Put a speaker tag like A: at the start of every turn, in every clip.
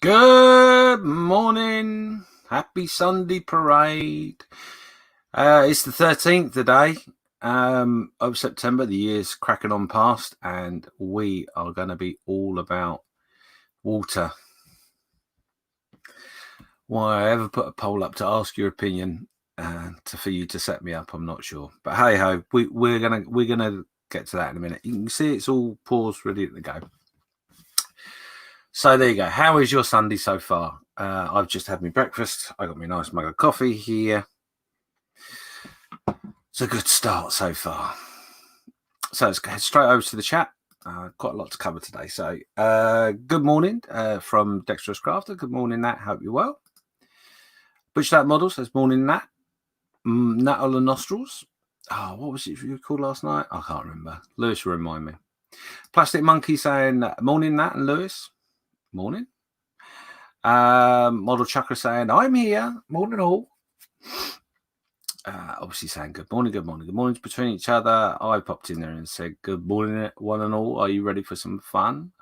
A: Good morning. Happy Sunday parade. It's the 13th today of September. The year's cracking on past, and we are going to be all about water. Why I ever put a poll up to ask your opinion for you to set me up, I'm not sure. But hey ho, we're gonna get to that in a minute. You can see it's all paused, ready to go. So there you go. How is your Sunday so far? I've just had my breakfast. I got my nice mug of coffee here. It's a good start so far. So let's head straight over to the chat. Quite a lot to cover today. So good morning from Dexterous Crafter. Good morning, Nat. Hope you're well. Butch That Model says morning, Nat. Nat on the nostrils. Oh, what was it you called last night? I can't remember. Lewis will remind me. Plastic Monkey saying morning, Nat and Lewis. Morning. Model Chakra saying I'm here. Morning all. Obviously saying good morning, good morning, good mornings between each other. I popped in there and said good morning, one and all. Are you ready for some fun?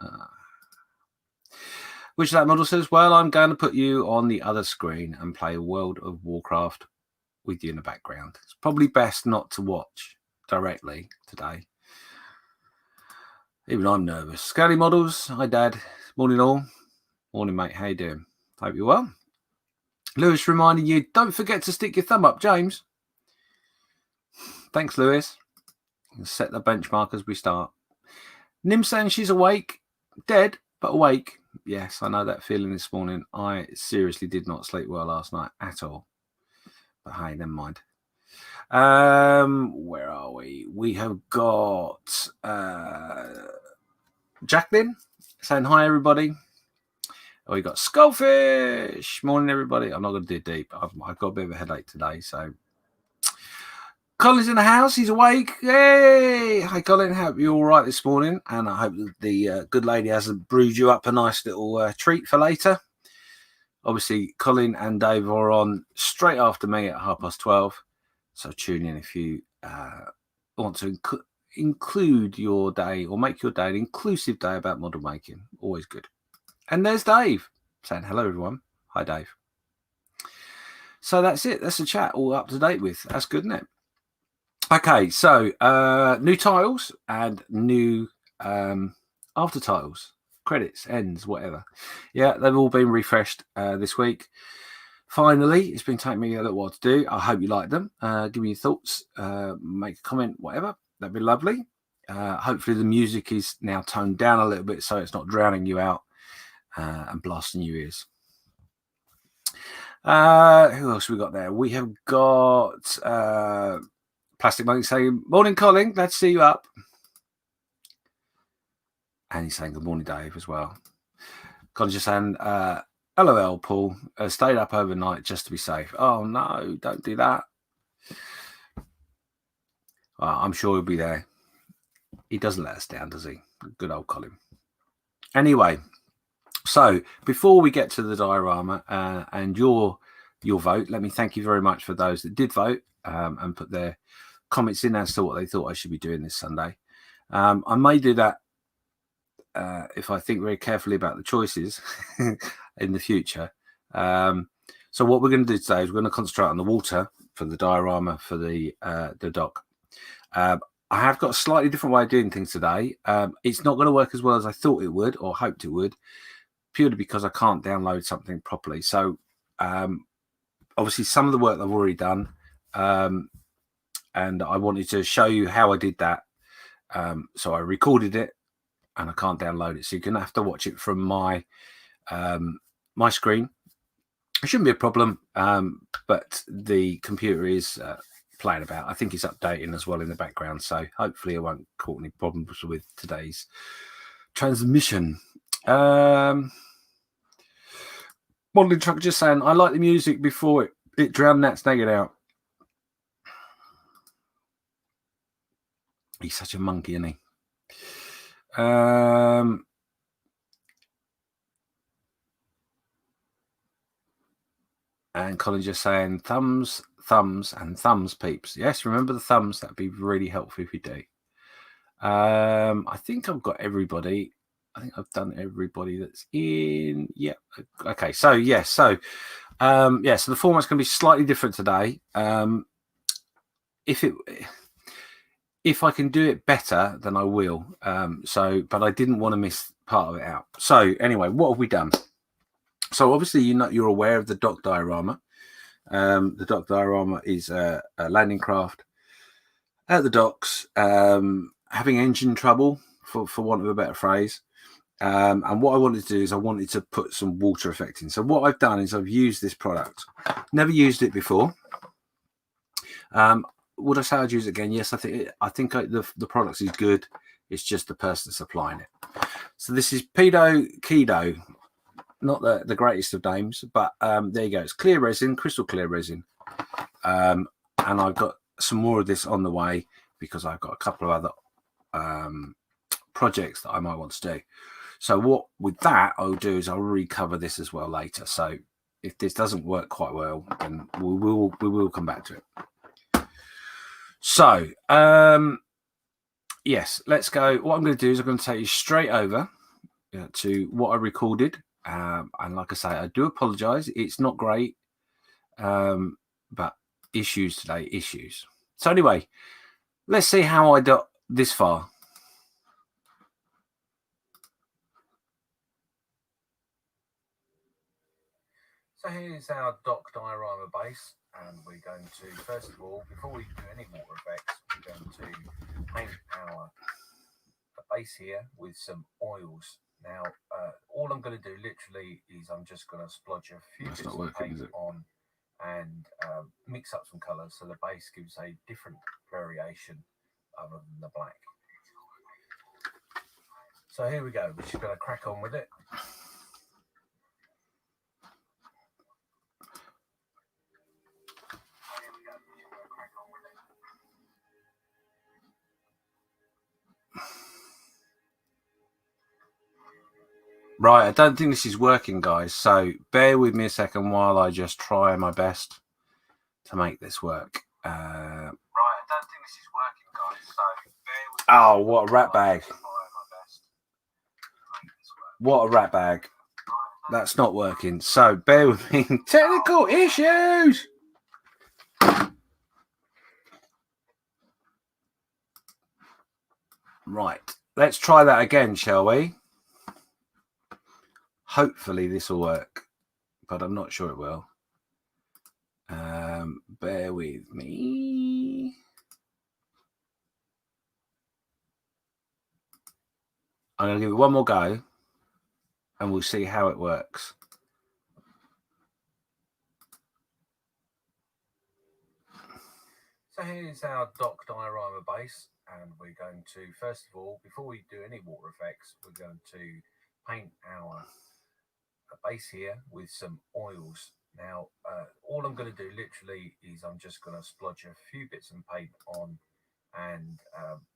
A: Which that model says, well, I'm going to put you on the other screen and play World of Warcraft with you in the background. It's probably best not to watch directly today. Even I'm nervous. Scully Models, hi Dad. Morning all. Morning mate, how you doing? Hope you're well. Lewis reminding you, don't forget to stick your thumb up, James. Thanks, Lewis. Set the benchmark as we start. Nim saying she's awake, dead, but awake. Yes, I know that feeling this morning. I seriously did not sleep well last night at all. But hey, never mind. Where are we? We have got Jacqueline saying hi, everybody. We got Skullfish. Morning, everybody. I'm not going to do deep. I've got a bit of a headache today, so. Colin's in the house. He's awake. Yay! Hi, Colin. Hope you're all right this morning. And I hope that the good lady hasn't brewed you up a nice little treat for later. Obviously, Colin and Dave are on straight after me at 12:30. So tune in if you want to include your day or make your day an inclusive day about model making. Always good. And there's Dave saying hello, everyone. Hi, Dave. So that's it. That's the chat all up to date with. That's good, isn't it? Okay, so new titles and new after titles, credits, ends, whatever. Yeah, they've all been refreshed this week. Finally, it's been taking me a little while to do. I hope you like them. Give me your thoughts, make a comment, whatever. That'd be lovely. Hopefully the music is now toned down a little bit so it's not drowning you out and blasting your ears. Who else have we got there? We have got Plastic Monkey saying, morning, Colin. Glad to see you up. And he's saying, good morning, Dave, as well. Colin's just saying, LOL, Paul. Stayed up overnight just to be safe. Oh, no, don't do that. I'm sure he'll be there. He doesn't let us down, does he? Good old Colin. Anyway, so before we get to the diorama and your vote, let me thank you very much for those that did vote and put their comments in as to what they thought I should be doing this Sunday. I may do that if I think very carefully about the choices in the future. So what we're going to do today is we're going to concentrate on the water for the diorama for the dock. I have got a slightly different way of doing things today. It's not going to work as well as I thought it would or hoped it would, purely because I can't download something properly. So obviously some of the work I've already done, and I wanted to show you how I did that. So I recorded it and I can't download it. So you're going to have to watch it from my my screen. It shouldn't be a problem, but the computer is playing about. I think it's updating as well in the background. So hopefully I won't cause any problems with today's transmission. Modeling Truck just saying, I like the music before it drowned Nat's nagging out. He's such a monkey, isn't he? And Colin just saying, thumbs, and thumbs, peeps. Yes, remember the thumbs. That'd be really helpful if you do. I think I've got everybody. I think I've done everybody that's in. Yeah. Okay. So yes. So so the format's going to be slightly different today. If I can do it better, then I will. But I didn't want to miss part of it out. So anyway, what have we done? So obviously, you're aware of the dock diorama. The dock diorama is a landing craft at the docks, having engine trouble, for want of a better phrase. And what I wanted to do is I wanted to put some water effect in. So what I've done is I've used this product. Never used it before. Would I say I'd use it again? Yes, I think the product is good. It's just the person supplying it. So this is Pedo Kedo. Not the greatest of names, but there you go. It's clear resin, crystal clear resin. And I've got some more of this on the way because I've got a couple of other projects that I might want to do. So what with that I'll do is I'll recover this as well later. So if this doesn't work quite well, then we will come back to it. So yes, let's go. What I'm going to do is I'm going to take you straight over to what I recorded. And like I say, I do apologize. It's not great, but issues today, issues. So anyway, let's see how I got this far. So here's our dock diorama base, and we're going to, first of all, before we do any water effects, we're going to paint our base here with some oils. Now, all I'm going to do literally is I'm just going to splodge a few bits of paint on and mix up some colours so the base gives a different variation other than the black. So here we go. We're just going to crack on with it. Right, I don't think this is working, guys. So bear with me a second while I just try my best to make this work. Right, I don't think this is working, guys. So bear with me. Oh, what a rat bag! What a rat bag! That's not working. So bear with me. Technical issues. Right, let's try that again, shall we? Hopefully this will work, but I'm not sure it will. Bear with me. I'm going to give it one more go, and we'll see how it works. So here's our dock diorama base, and we're going to, first of all, before we do any water effects, we're going to paint our base here with some oils. Now, all I'm going to do literally is I'm just going to splodge a few bits of paint on and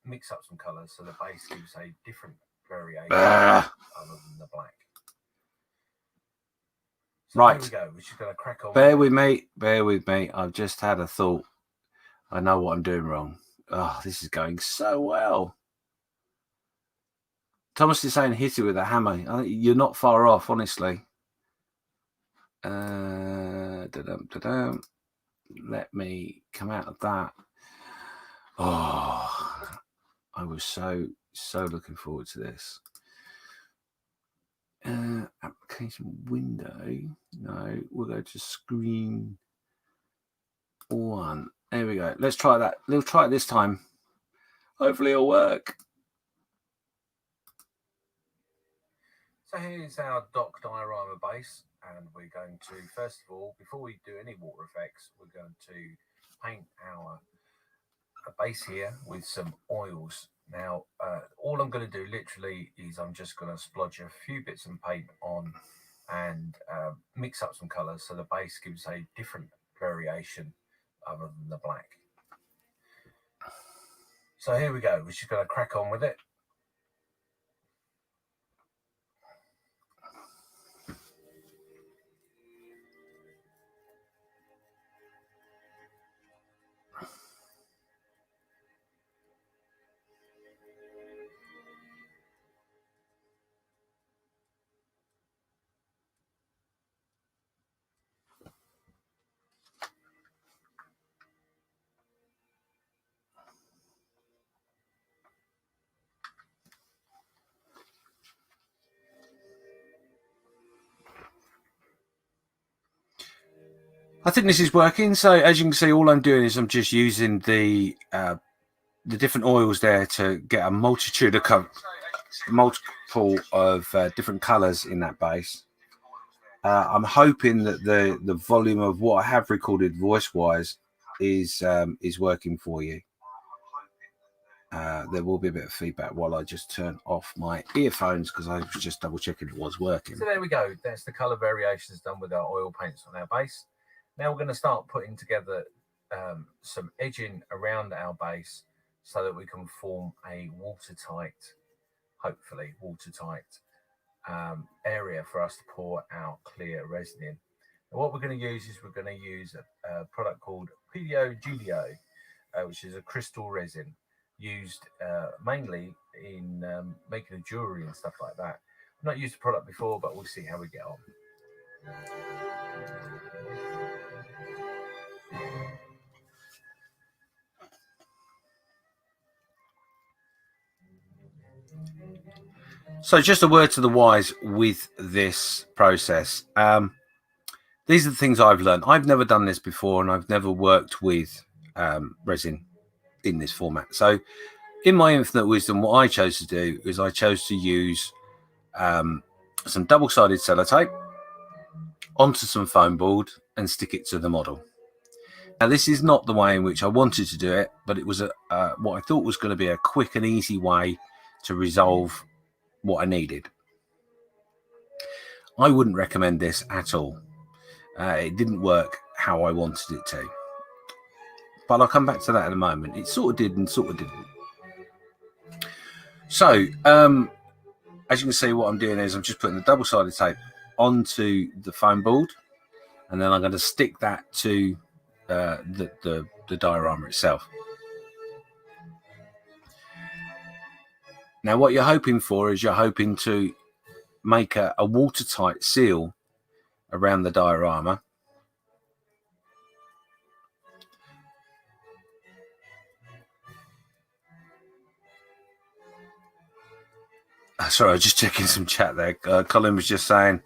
A: mix up some colours so the base gives a different variation other than the black. So right, here we go. We're just going to crack on. Bear with me. I've just had a thought. I know what I'm doing wrong. Oh, this is going so well. Thomas is saying hit it with a hammer. You're not far off, honestly. Let me come out of that. Oh, I was so looking forward to this. Application window. No, we'll go to screen 1. There we go. Let's try that. We'll try it this time. Hopefully it'll work. So here's our dock diorama base, and we're going to, first of all, before we do any water effects, we're going to paint our base here with some oils. Now, all I'm going to do literally is I'm just going to splodge a few bits of paint on and mix up some colours so the base gives a different variation other than the black. So here we go. We're just going to crack on with it. I think this is working. So as you can see, all I'm doing is I'm just using the different oils there to get a multitude of multiple of different colors in that base. I'm hoping that the volume of what I have recorded voice wise is working for you. There will be a bit of feedback while I just turn off my earphones because I was just double checking it was working. So there we go. That's the color variations done with our oil paints on our base. Now we're going to start putting together some edging around our base so that we can form a watertight, hopefully watertight area for us to pour our clear resin in. And what we're going to use is we're going to use a product called Pedio Julio, which is a crystal resin used mainly in making a jewelry and stuff like that. I've not used the product before, but we'll see how we get on. So just a word to the wise with this process. These are the things I've learned. I've never done this before, and I've never worked with resin in this format. So in my infinite wisdom, what I chose to do is I chose to use some double-sided sellotape onto some foam board and stick it to the model. Now, this is not the way in which I wanted to do it, but it was what I thought was going to be a quick and easy way to resolve what I needed. I wouldn't recommend this at all. It didn't work how I wanted it to. But I'll come back to that in a moment. It sort of did and sort of didn't. So, as you can see, what I'm doing is I'm just putting the double-sided tape onto the foam board, and then I'm going to stick that to the diorama itself. Now, what you're hoping for is you're hoping to make a watertight seal around the diorama. Sorry, I was just checking some chat there. Colin was just saying,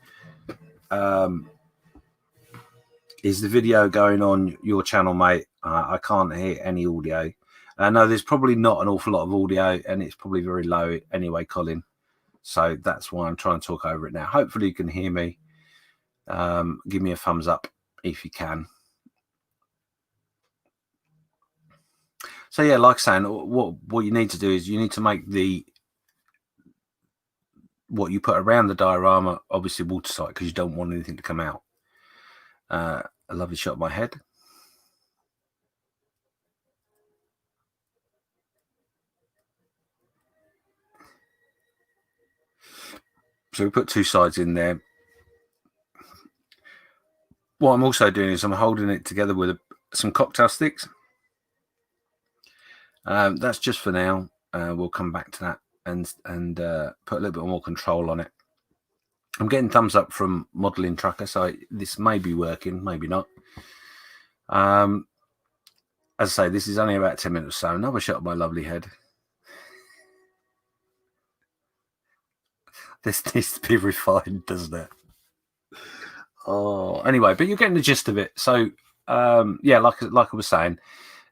A: is the video going on your channel, mate? I can't hear any audio. No, there's probably not an awful lot of audio, and it's probably very low anyway, Colin. So that's why I'm trying to talk over it now. Hopefully you can hear me. Give me a thumbs up if you can. So yeah, like saying, what you need to do is you need to make what you put around the diorama obviously watertight, because you don't want anything to come out. A lovely shot of my head. So we put two sides in there. What I'm also doing is I'm holding it together with some cocktail sticks. That's just for now. We'll come back to that and put a little bit more control on it. I'm getting thumbs up from Modeling Trucker, so this may be working, maybe not. As I say, this is only about 10 minutes or so. Another shot of my lovely head. This needs to be refined, doesn't it? Oh, anyway, but you're getting the gist of it. So, yeah, like I was saying,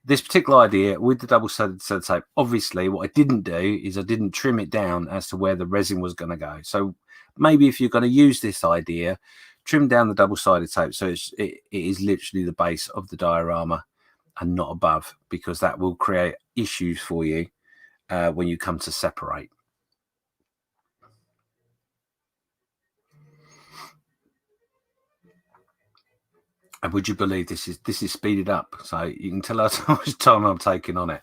A: this particular idea with the double-sided sellotape, obviously, what I didn't do is I didn't trim it down as to where the resin was going to go. So maybe if you're going to use this idea, trim down the double-sided tape so it is literally the base of the diorama and not above, because that will create issues for you when you come to separate. And would you believe this is speeded up, so you can tell how much time I'm taking on it.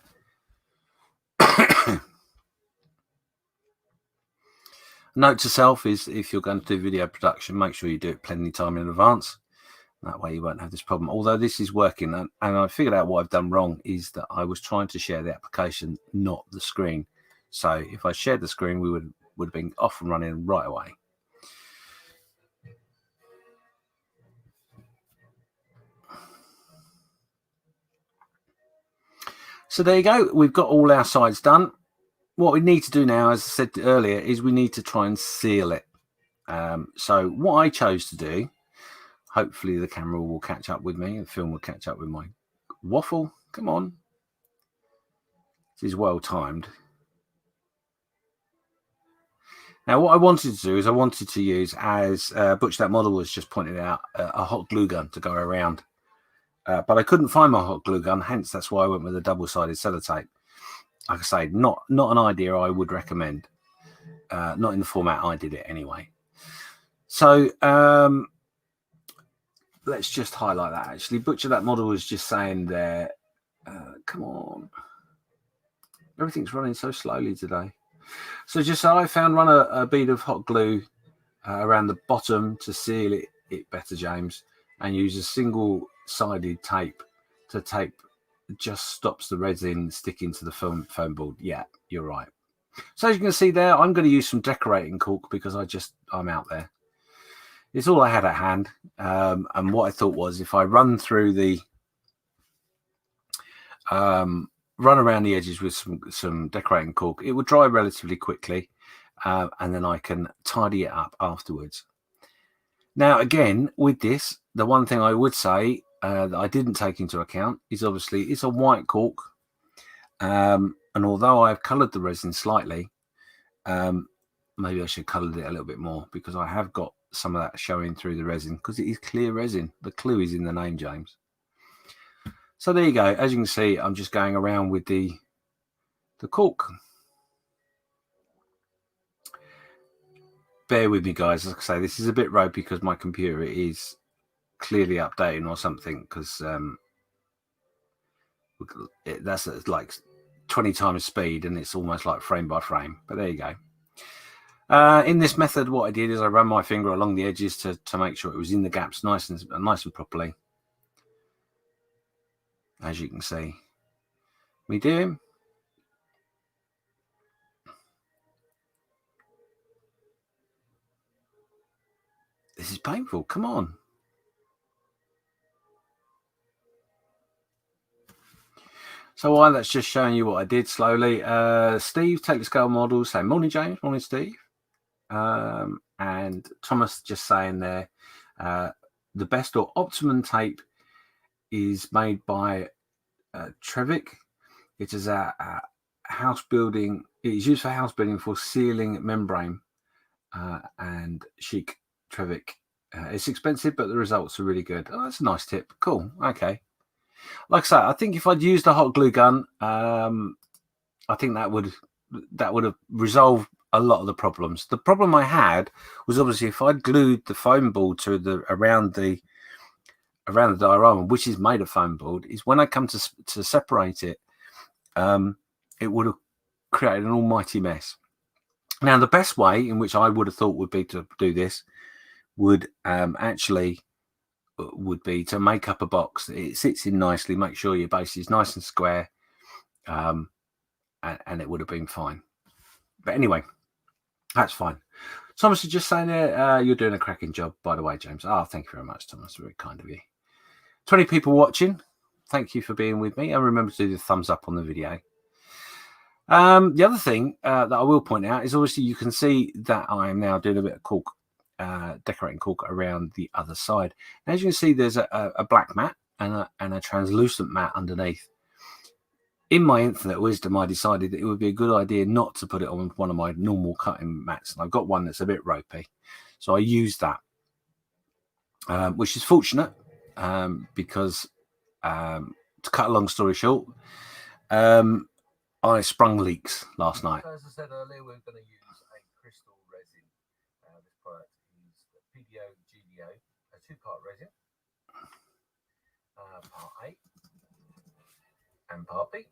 A: Note to self is, if you're going to do video production, make sure you do it plenty of time in advance. That way you won't have this problem. Although this is working, and I figured out what I've done wrong is that I was trying to share the application, not the screen. So if I shared the screen, we would have been off and running right away. So there you go. We've got all our sides done. What we need to do now, as I said earlier, is we need to try and seal it. So what I chose to do Hopefully the camera will catch up with me. The film will catch up with my waffle. Come on. This is well timed. Now, what I wanted to do is I wanted to use, as Butch That Model was just pointed out, a hot glue gun to go around. But I couldn't find my hot glue gun, hence that's why I went with a double-sided sellotape. Like I say, not an idea I would recommend. Not in the format I did it anyway. So let's just highlight that. Actually, Butcher That Model was just saying there, come on. Everything's running so slowly today. So just so I found, run a bead of hot glue around the bottom to seal it better, James, and use a single-sided tape to tape. Just stops the resin sticking to the foam board. Yeah, you're right. So as you can see there, I'm going to use some decorating cork because I'm out there. It's all I had at hand. And what I thought was, if I run through the run around the edges with some decorating cork, it would dry relatively quickly, and then I can tidy it up afterwards. Now, again, with this, the one thing I would say that I didn't take into account is obviously it's a white cork, and although I've coloured the resin slightly, maybe I should colour it a little bit more, because I have got some of that showing through the resin, because it is clear resin. The clue is in the name, James. So there you go. As you can see, I'm just going around with the cork. Bear with me, guys. Like I say, this is a bit ropey because my computer is clearly updating or something, because that's at like 20 times speed and it's almost like frame by frame. But there you go. In this method, what I did is I ran my finger along the edges to make sure it was in the gaps nice and properly. As you can see me doing. This is painful. Come on. So while that's just showing you what I did slowly, Steve, Take the Scale Model, say morning, James. Morning, Steve. And Thomas just saying there, the best or optimum tape is made by Trevic. It is a house building. It is used for house building for sealing membrane, and chic Trevic. It's expensive, but the results are really good. Oh, that's a nice tip. Cool. Okay. Like I say, I think if I'd used a hot glue gun, I think that would have resolved a lot of the problems. The problem I had was obviously if I'd glued the foam board to around the diorama, which is made of foam board, is when I come to separate it, it would have created an almighty mess. Now, the best way in which I would have thought would be to do this would be to make up a box. It sits in nicely, make sure your base is nice and square, and it would have been fine. But anyway, that's fine. Thomas is just saying there, you're doing a cracking job, by the way, James. Oh, thank you very much, Thomas. Very kind of you. 20 people watching. Thank you for being with me. And remember to do the thumbs up on the video. The other thing that I will point out is obviously you can see that I am now doing a bit of cork, decorating cork around the other side. And as you can see, there's a black mat and a translucent mat underneath. In my infinite wisdom, I decided that it would be a good idea not to put it on one of my normal cutting mats. And I've got one that's a bit ropey. So I used that, which is fortunate because, to cut a long story short, I sprung leaks last night. As I said earlier, we're going to use a crystal resin. This product is the PDO GDO, a two-part resin, part A and part B.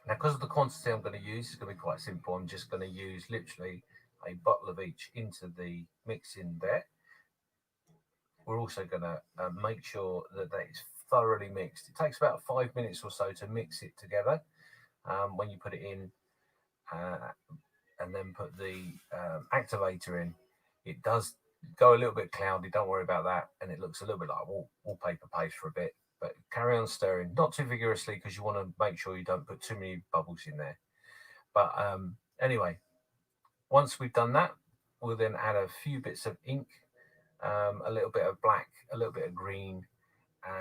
A: Now, because of the quantity I'm going to use, it's going to be quite simple. I'm just going to use literally a bottle of each into the mix in there. We're also going to make sure that is thoroughly mixed. It takes about 5 minutes or so to mix it together. When you put it in and then put the activator in, it does go a little bit cloudy. Don't worry about that. And it looks a little bit like wallpaper paste for a bit. But carry on stirring, not too vigorously, because you want to make sure you don't put too many bubbles in there. But anyway, once we've done that, we'll then add a few bits of ink a little bit of black, a little bit of green,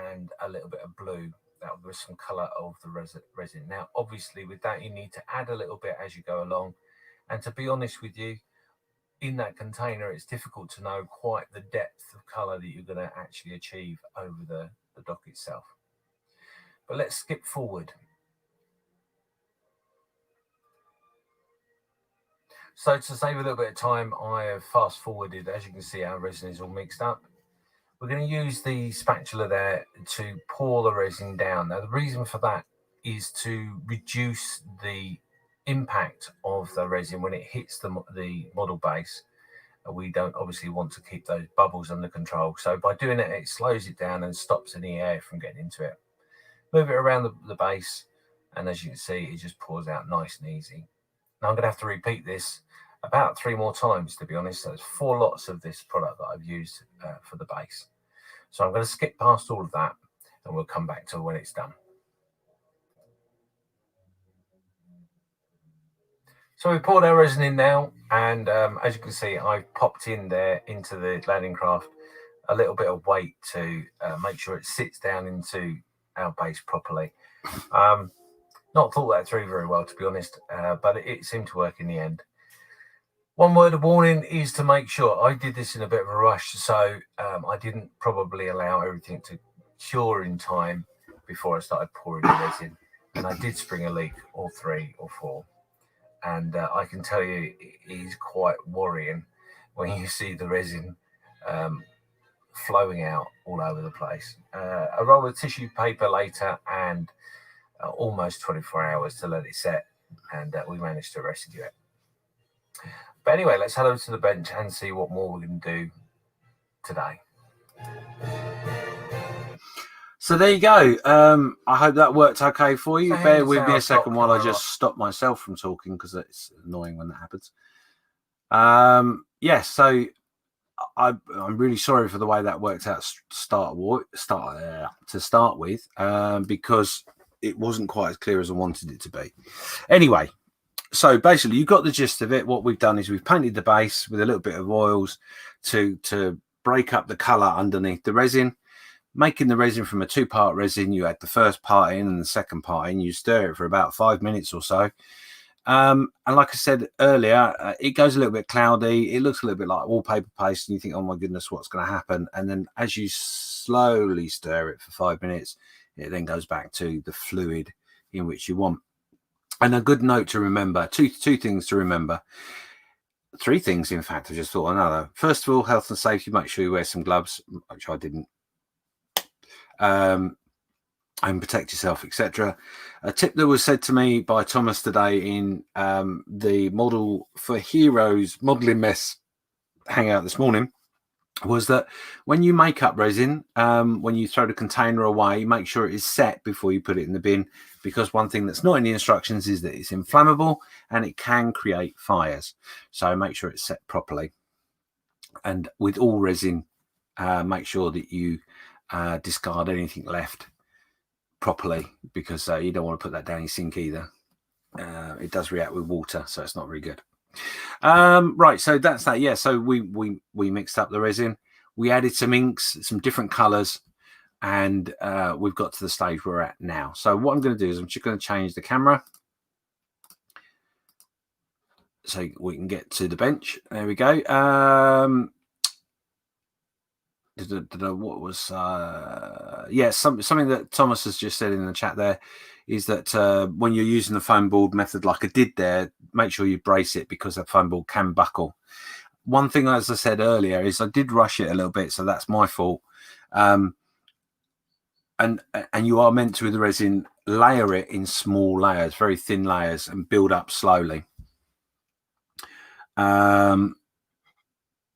A: and a little bit of blue. That will give some colour of the resin. Now, obviously, with that, you need to add a little bit as you go along. And to be honest with you, in that container, it's difficult to know quite the depth of colour that you're going to actually achieve over the dock itself. But let's skip forward. So to save a little bit of time, I have fast forwarded. As you can see, our resin is all mixed up. We're going to use the spatula there to pour the resin down. Now, the reason for that is to reduce the impact of the resin when it hits the model base. We don't obviously want to keep those bubbles under control. So by doing it, it slows it down and stops any air from getting into it. Move it around the base, and as you can see, it just pours out nice and easy. Now I'm going to have to repeat this about 3 more times, to be honest. So there's 4 lots of this product that I've used for the base. So I'm going to skip past all of that, and we'll come back to when it's done. So we poured our resin in now, and as you can see, I've popped in there into the landing craft a little bit of weight to make sure it sits down into our base properly. Not thought that through very well, to be honest, but it seemed to work in the end. One word of warning is to make sure. I did this in a bit of a rush, so I didn't probably allow everything to cure in time before I started pouring the resin, and I did spring a leak, or 3 or 4. And I can tell you, it is quite worrying when you see the resin flowing out all over the place. A roll of tissue paper later, and almost 24 hours to let it set, and we managed to rescue it. But anyway, let's head over to the bench and see what more we can do today. So there you go. I hope that worked okay for you. Bear with me a second while I just stop myself from talking, because it's annoying when that happens. Yes, so I'm really sorry for the way that worked out to start with, because it wasn't quite as clear as I wanted it to be. Anyway, so basically you got the gist of it. What we've done is we've painted the base with a little bit of oils to break up the colour underneath the resin. Making the resin from a 2-part resin, you add the first part in and the second part in. You stir it for about 5 minutes or so. And like I said earlier, it goes a little bit cloudy. It looks a little bit like wallpaper paste, and you think, oh my goodness, what's going to happen? And then as you slowly stir it for 5 minutes, it then goes back to the fluid in which you want. And a good note to remember, two things to remember. 3 things, in fact, I just thought another. First of all, health and safety. Make sure you wear some gloves, which I didn't. And protect yourself, etc. A tip that was said to me by Thomas today in the Model for Heroes modelling mess hangout this morning was that when you make up resin, when you throw the container away, make sure it is set before you put it in the bin, because one thing that's not in the instructions is that it's inflammable and it can create fires. So make sure it's set properly. And with all resin, make sure that you discard anything left properly, because you don't want to put that down your sink either. It does react with water, so it's not very good. Right, so that's that. Yeah, so we mixed up the resin, we added some inks, some different colors, and we've got to the stage we're at now. So what I'm going to do is I'm just going to change the camera so we can get to the bench. There we go. What was something that Thomas has just said in the chat there is that when you're using the foam board method like I did there, make sure you brace it, because that foam board can buckle. One thing, as I said earlier, is I did rush it a little bit, so that's my fault. And you are meant to, with the resin, layer it in small layers, very thin layers, and build up slowly.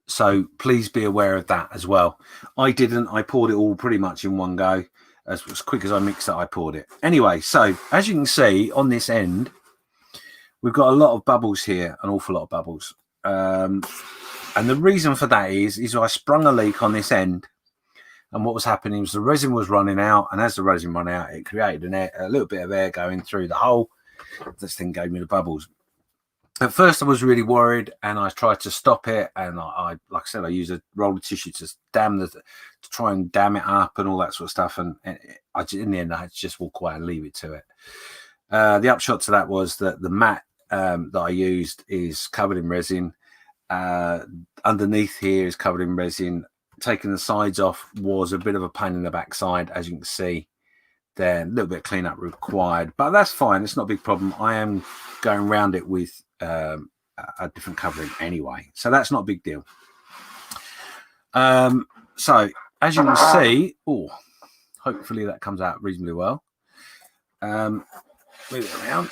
A: So please be aware of that as well. I didn't. I poured it all pretty much in one go. As quick as I mixed it, I poured it. Anyway, so as you can see on this end, we've got a lot of bubbles here, an awful lot of bubbles. And the reason for that is I sprung a leak on this end. And what was happening was the resin was running out. And as the resin ran out, it created a little bit of air going through the hole. This thing gave me the bubbles. At first I was really worried, and I tried to stop it, and I like I said, I use a roll of tissue to try and dam it up and all that sort of stuff, and in the end I had to just walk away and leave it to it. The upshot to that was that the mat that I used is covered in resin. Underneath here is covered in resin. Taking the sides off was a bit of a pain in the backside, as you can see. There, a little bit of cleanup required, but that's fine. It's not a big problem. I am going around it with a different covering anyway, so that's not a big deal. So as you can see, hopefully that comes out reasonably well. Move it around.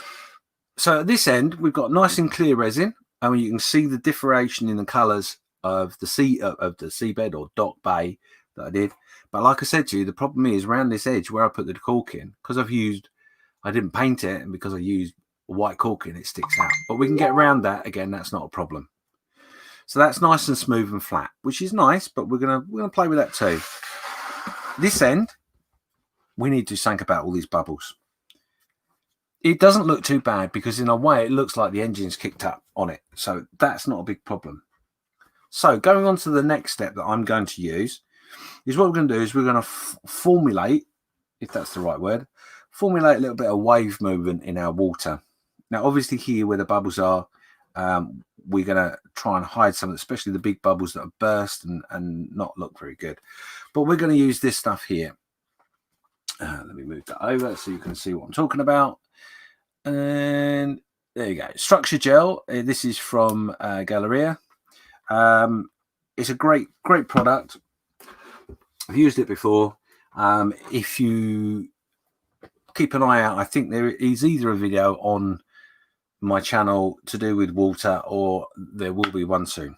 A: So at this end, we've got nice and clear resin, and you can see the differentiation in the colours of the seabed or dock bay that I did. But like I said to you, the problem is around this edge where I put the caulk in, because I didn't paint it, and because I used white caulk in, it sticks out. But we can get around that again. That's not a problem. So that's nice and smooth and flat, which is nice. But we're gonna play with that too. This end, we need to think about all these bubbles. It doesn't look too bad because in a way it looks like the engine's kicked up on it. So that's not a big problem. So going on to the next step that I'm going to use is what we're going to do is we're going to formulate, if that's the right word, formulate a little bit of wave movement in our water. Now, obviously here where the bubbles are, we're going to try and hide some, especially the big bubbles that have burst and not look very good. But we're going to use this stuff here. Let me move that over so you can see what I'm talking about. And there you go. Structure gel. This is from Galleria. It's a great product. I've used it before. If you keep an eye out, I think there is either a video on my channel to do with water, or there will be one soon,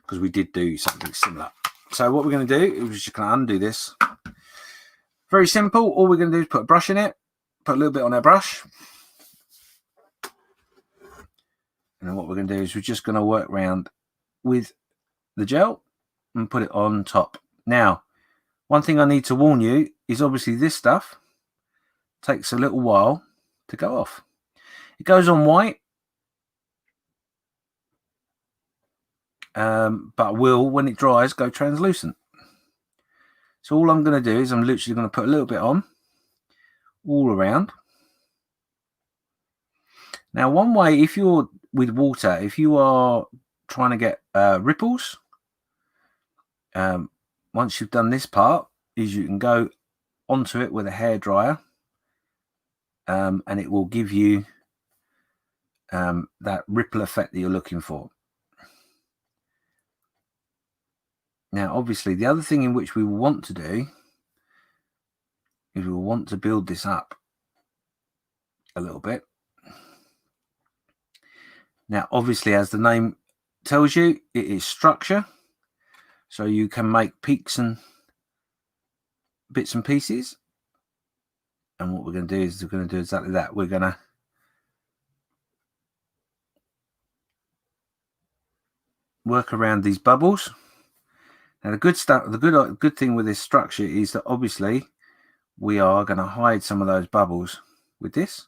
A: because we did do something similar. So what we're going to do is we're just going to undo this. Very simple. All we're going to do is put a brush in it, put a little bit on our brush. And then what we're going to do is we're just going to work around with the gel and put it on top. Now, one thing I need to warn you is obviously this stuff takes a little while to go off. It goes on white, but will, when it dries, go translucent. So all I'm going to do is I'm literally going to put a little bit on all around. Now, one way, if you're with water, if you are trying to get ripples, once you've done this part, is you can go onto it with a hairdryer, and it will give you that ripple effect that you're looking for. Now, obviously, the other thing in which we will want to do is we will want to build this up a little bit. Now, obviously, as the name tells you, it is structure. So you can make peaks and bits and pieces. And what we're going to do is we're going to do exactly that. We're going to work around these bubbles. Now, the good thing with this structure is that obviously we are going to hide some of those bubbles with this.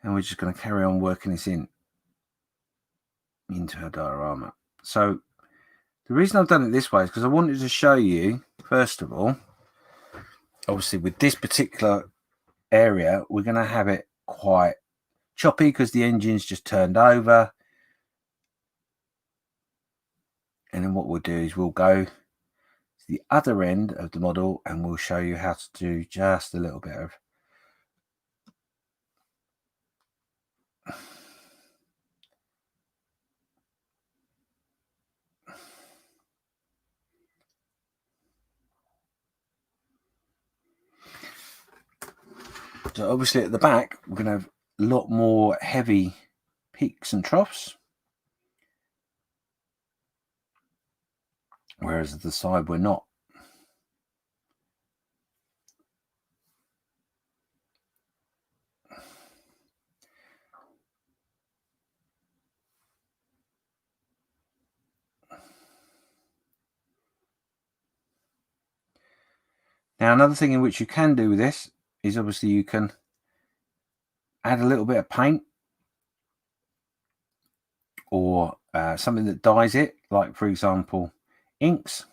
A: And we're just going to carry on working this into our diorama. So the reason I've done it this way is because I wanted to show you, first of all, obviously with this particular area, we're going to have it quite choppy because the engine's just turned over. And then what we'll do is we'll go to the other end of the model and we'll show you how to do just a little bit of So obviously at the back, we're going to have a lot more heavy peaks and troughs. Whereas at the side, we're not. Now, another thing in which you can do with this is obviously you can add a little bit of paint or something that dyes it, like for example inks,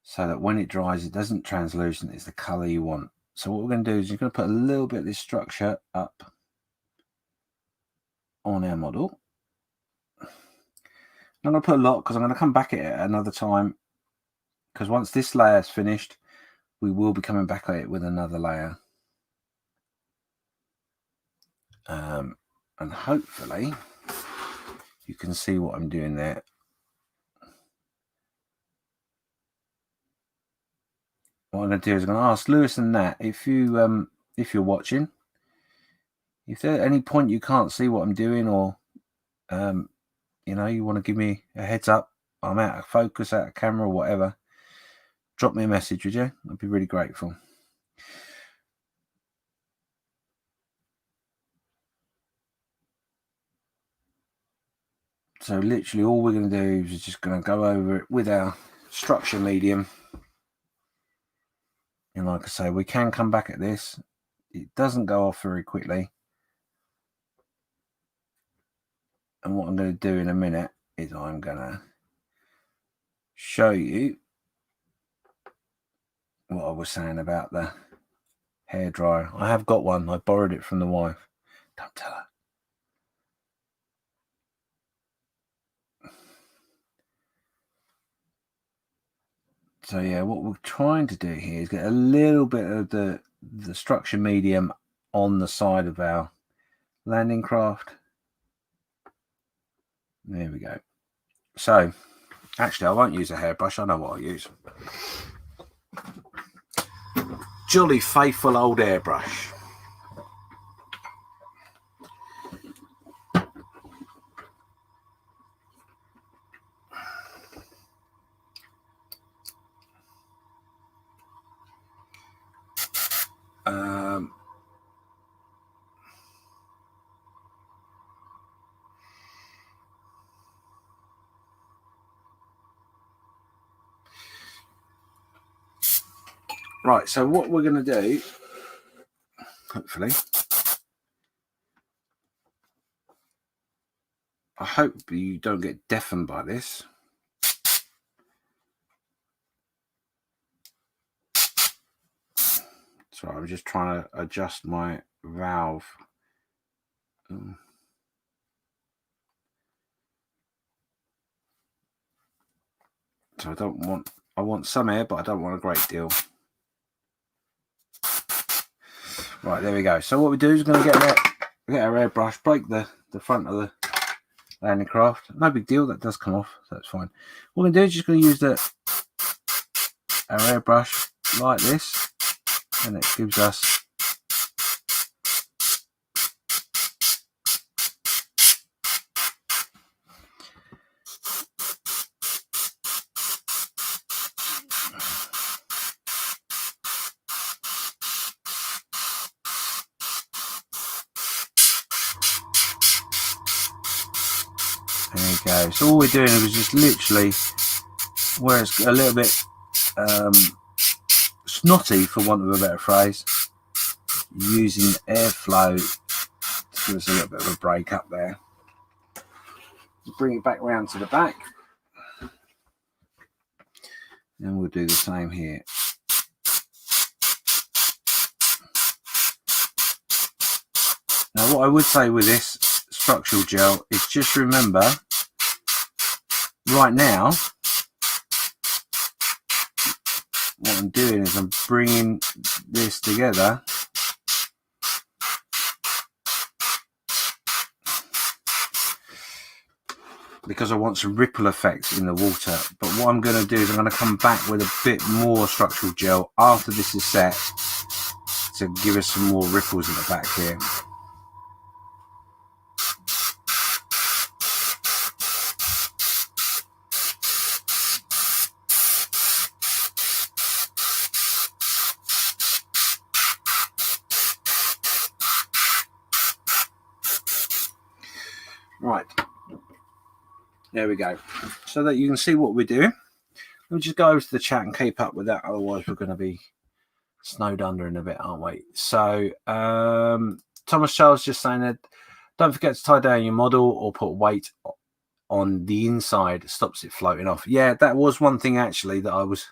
A: so that when it dries it doesn't translucent, it's the color you want. So what we're going to do is you're going to put a little bit of this structure up on our model. I'm going to put a lot because I'm going to come back at it another time, because once this layer is finished we will be coming back at it with another layer, and hopefully you can see what I'm doing there. What I'm going to do is I'm going to ask Lewis and Nat, if you're watching, if there at any point you can't see what I'm doing, or you know, you want to give me a heads up, I'm out of focus, out of camera, or whatever, drop me a message, would you? I'd be really grateful. So literally all we're going to do is just going to go over it with our structure medium. And like I say, we can come back at this. It doesn't go off very quickly. And what I'm going to do in a minute is I'm going to show you what I was saying about the hairdryer. I have got one. I borrowed it from the wife. Don't tell her. So yeah, what we're trying to do here is get a little bit of the structure medium on the side of our landing craft. There we go. So actually I won't use a hairbrush, I know what I'll use. Jolly faithful old airbrush. Right, so what we're going to do, hopefully, I hope you don't get deafened by this. Sorry, I'm just trying to adjust my valve. So I want some air, but I don't want a great deal. Right, there we go. So what we do is we're going to get our airbrush, break the front of the landing craft. No big deal, that does come off, so that's fine. What we're going to do is just going to use our airbrush like this, and it gives us there you go. So all we're doing is just literally, where it's a little bit snotty, for want of a better phrase, using airflow to give us a little bit of a break up there. Bring it back round to the back, and we'll do the same here. Now what I would say with this structural gel is just remember, right now what I'm doing is I'm bringing this together because I want some ripple effects in the water. But what I'm going to do is I'm going to come back with a bit more structural gel after this is set to give us some more ripples at the back here. Right, there we go. So that you can see what we're doing, We'll just go over to the chat and keep up with that. Otherwise, we're going to be snowed under in a bit, aren't we? So, Thomas Charles just saying that don't forget to tie down your model or put weight on the inside. It stops it floating off. Yeah, that was one thing actually that I was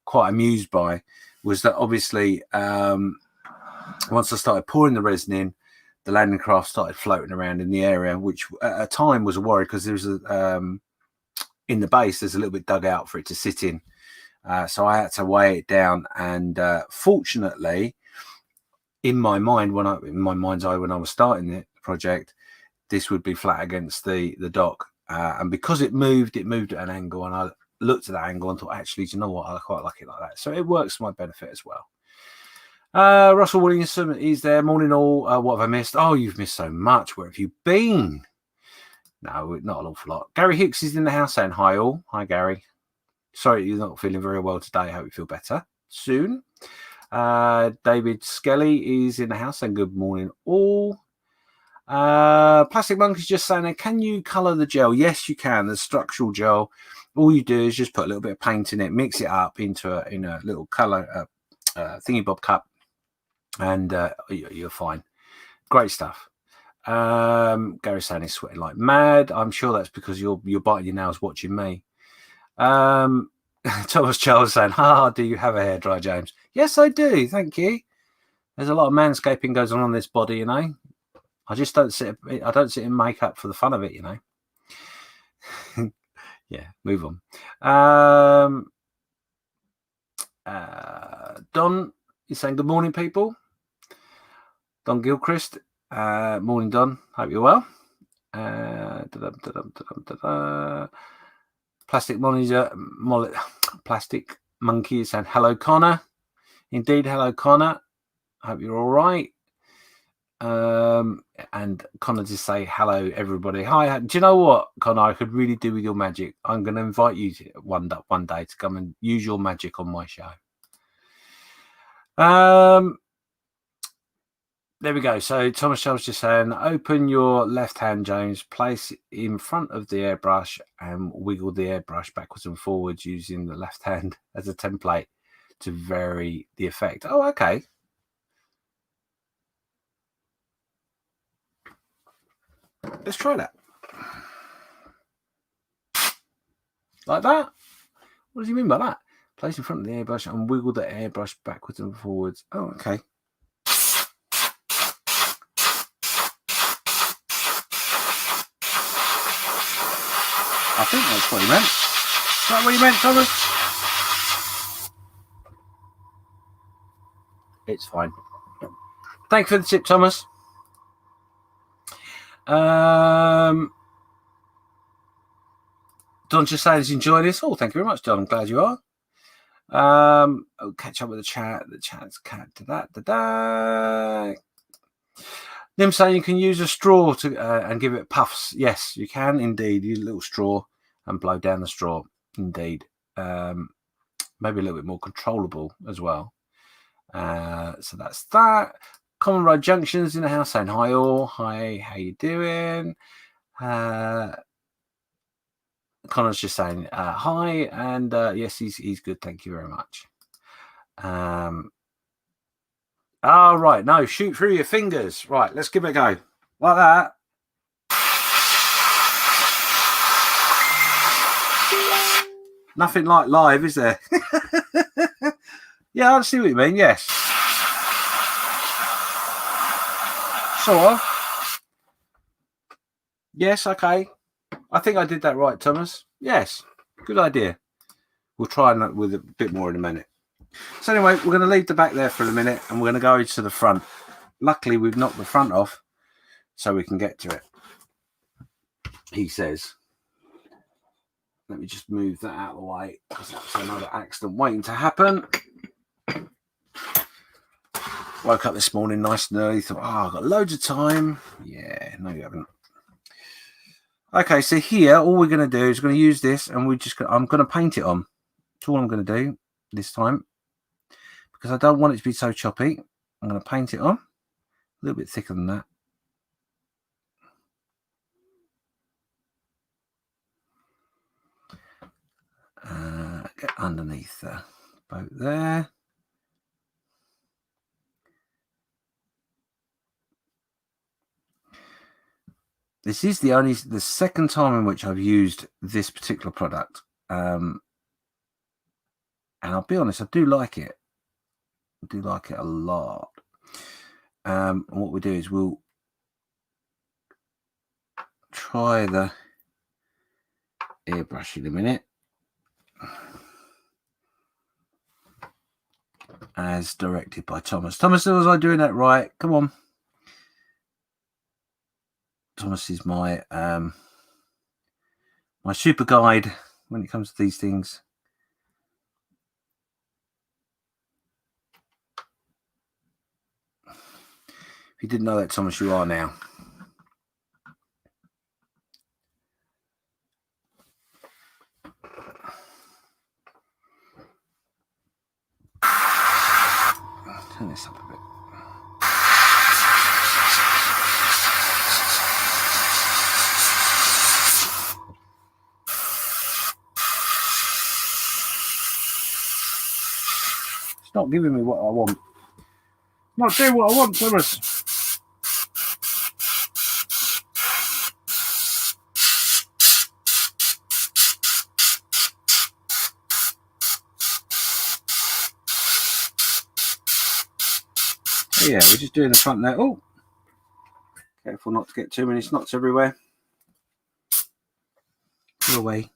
A: quite amused by, was that obviously once I started pouring the resin in, the landing craft started floating around in the area, which at a time was a worry because there was a in the base, there's a little bit dug out for it to sit in. So I had to weigh it down. And fortunately, in my mind's eye, when I was starting the project, this would be flat against the dock. And because it moved at an angle. And I looked at that angle and thought, actually, do you know what? I quite like it like that. So it works for my benefit as well. Russell Williamson is there. Morning all. What have I missed? Oh, you've missed so much. Where have you been? No, not an awful lot. Gary Hicks is in the house saying hi all. Hi, Gary. Sorry you're not feeling very well today. I hope you feel better soon. David Skelly is in the house saying good morning all. Plastic Monkey's just saying, can you colour the gel? Yes, you can. The structural gel. All you do is just put a little bit of paint in it, mix it up into a little colour thingy bob cup, and you're fine. Great stuff. Gary's saying he's sweating like mad. I'm sure that's because you're biting your nails watching me. Thomas Charles saying, do you have a hairdryer, James? Yes, I do. Thank you. There's a lot of manscaping goes on this body, you know. I just don't sit in makeup for the fun of it, you know. Yeah, move on. Don is saying good morning, people. Don Gilchrist. Morning, Don. Hope you're well. Plastic Monkey is saying hello, Connor. Indeed, hello, Connor. Hope you're all right. And Connor just say hello, everybody. Hi. Do you know what, Connor? I could really do with your magic. I'm going to invite you one day to come and use your magic on my show. There we go. So Thomas Shell's just saying, open your left hand, James, place it in front of the airbrush and wiggle the airbrush backwards and forwards using the left hand as a template to vary the effect. Oh, okay. Let's try that. Like that? What does he mean by that? Place in front of the airbrush and wiggle the airbrush backwards and forwards. Oh, okay. I think that's what he meant. Is that what you meant, Thomas? It's fine. Thanks for the tip, Thomas. Don just saying he's enjoying this. Oh, thank you very much, Don. I'm glad you are. I'll catch up with the chat. The chat's cat to that. Them saying you can use a straw to and give it puffs. Yes, you can indeed. Use a little straw and blow down the straw. Indeed. Maybe a little bit more controllable as well. So that's that. Common Road Junctions in the house saying hi all. Hi, how you doing? Connor's just saying hi, and yes, he's good. Thank you very much. Right, no, shoot through your fingers. Right, let's give it a go. Like that. Nothing like live, is there? Yeah, I see what you mean, yes. Sort of. Yes, okay. I think I did that right, Thomas. Yes, good idea. We'll try that with a bit more in a minute. So anyway, we're going to leave the back there for a minute and we're going to go to the front. Luckily, we've knocked the front off so we can get to it. He says. Let me just move that out of the way because that's another accident waiting to happen. Woke up this morning nice and early. Thought, I've got loads of time. Yeah, no, you haven't. Okay, so here, all we're going to do is we're going to use this and I'm going to paint it on. That's all I'm going to do this time. Because I don't want it to be so choppy. I'm going to paint it on. A little bit thicker than that. Get underneath the boat there. This is the second time in which I've used this particular product. And I'll be honest, I do like it. I do like it a lot. And what we do is we'll try the airbrush in a minute. As directed by Thomas. Thomas, was I doing that right? Come on. Thomas is my my super guide when it comes to these things. If you didn't know that, Thomas, you are now. Turn this up a bit. It's not giving me what I want. Not doing what I want, Thomas. Yeah, we're just doing the front there. Oh, careful not to get too many snots everywhere. Go away.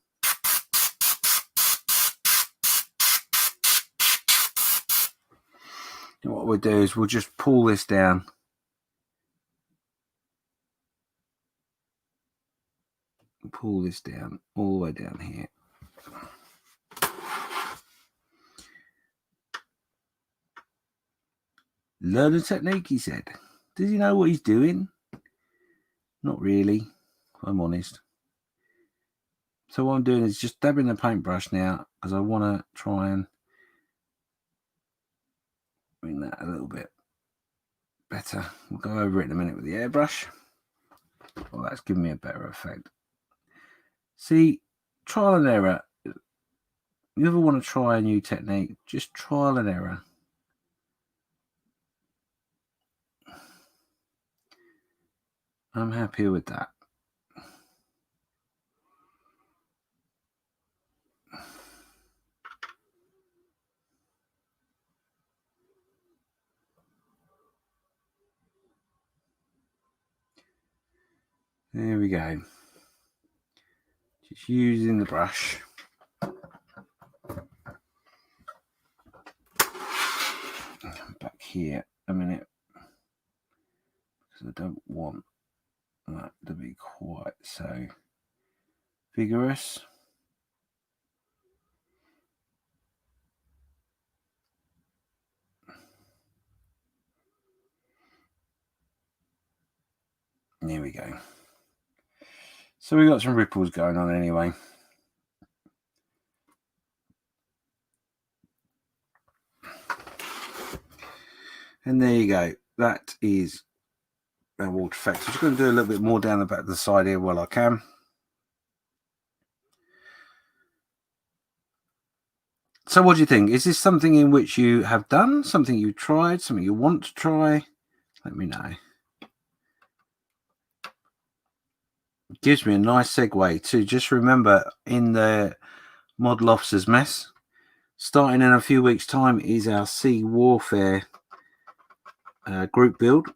A: And what we'll do is we'll just pull this down. Pull this down all the way down here. Learn a technique, he said. Does he know what he's doing? Not really, if I'm honest. So what I'm doing is just dabbing the paintbrush now, because I want to try and bring that a little bit better. We'll go over it in a minute with the airbrush. Well, that's giving me a better effect. See, trial and error. You ever want to try a new technique? Just trial and error. I'm happy with that. There we go. Just using the brush. Back here a minute, because I don't want that to be quite so vigorous. There we go. So we got some ripples going on anyway. And there you go. That is a water effect. I'm just going to do a little bit more down the back of the side here while I can. So what do you think? Is this something in which you have done, something you've tried, something you want to try? Let me know. It gives me a nice segue to just remember in the Model Officer's Mess, starting in a few weeks' time is our Sea Warfare group build.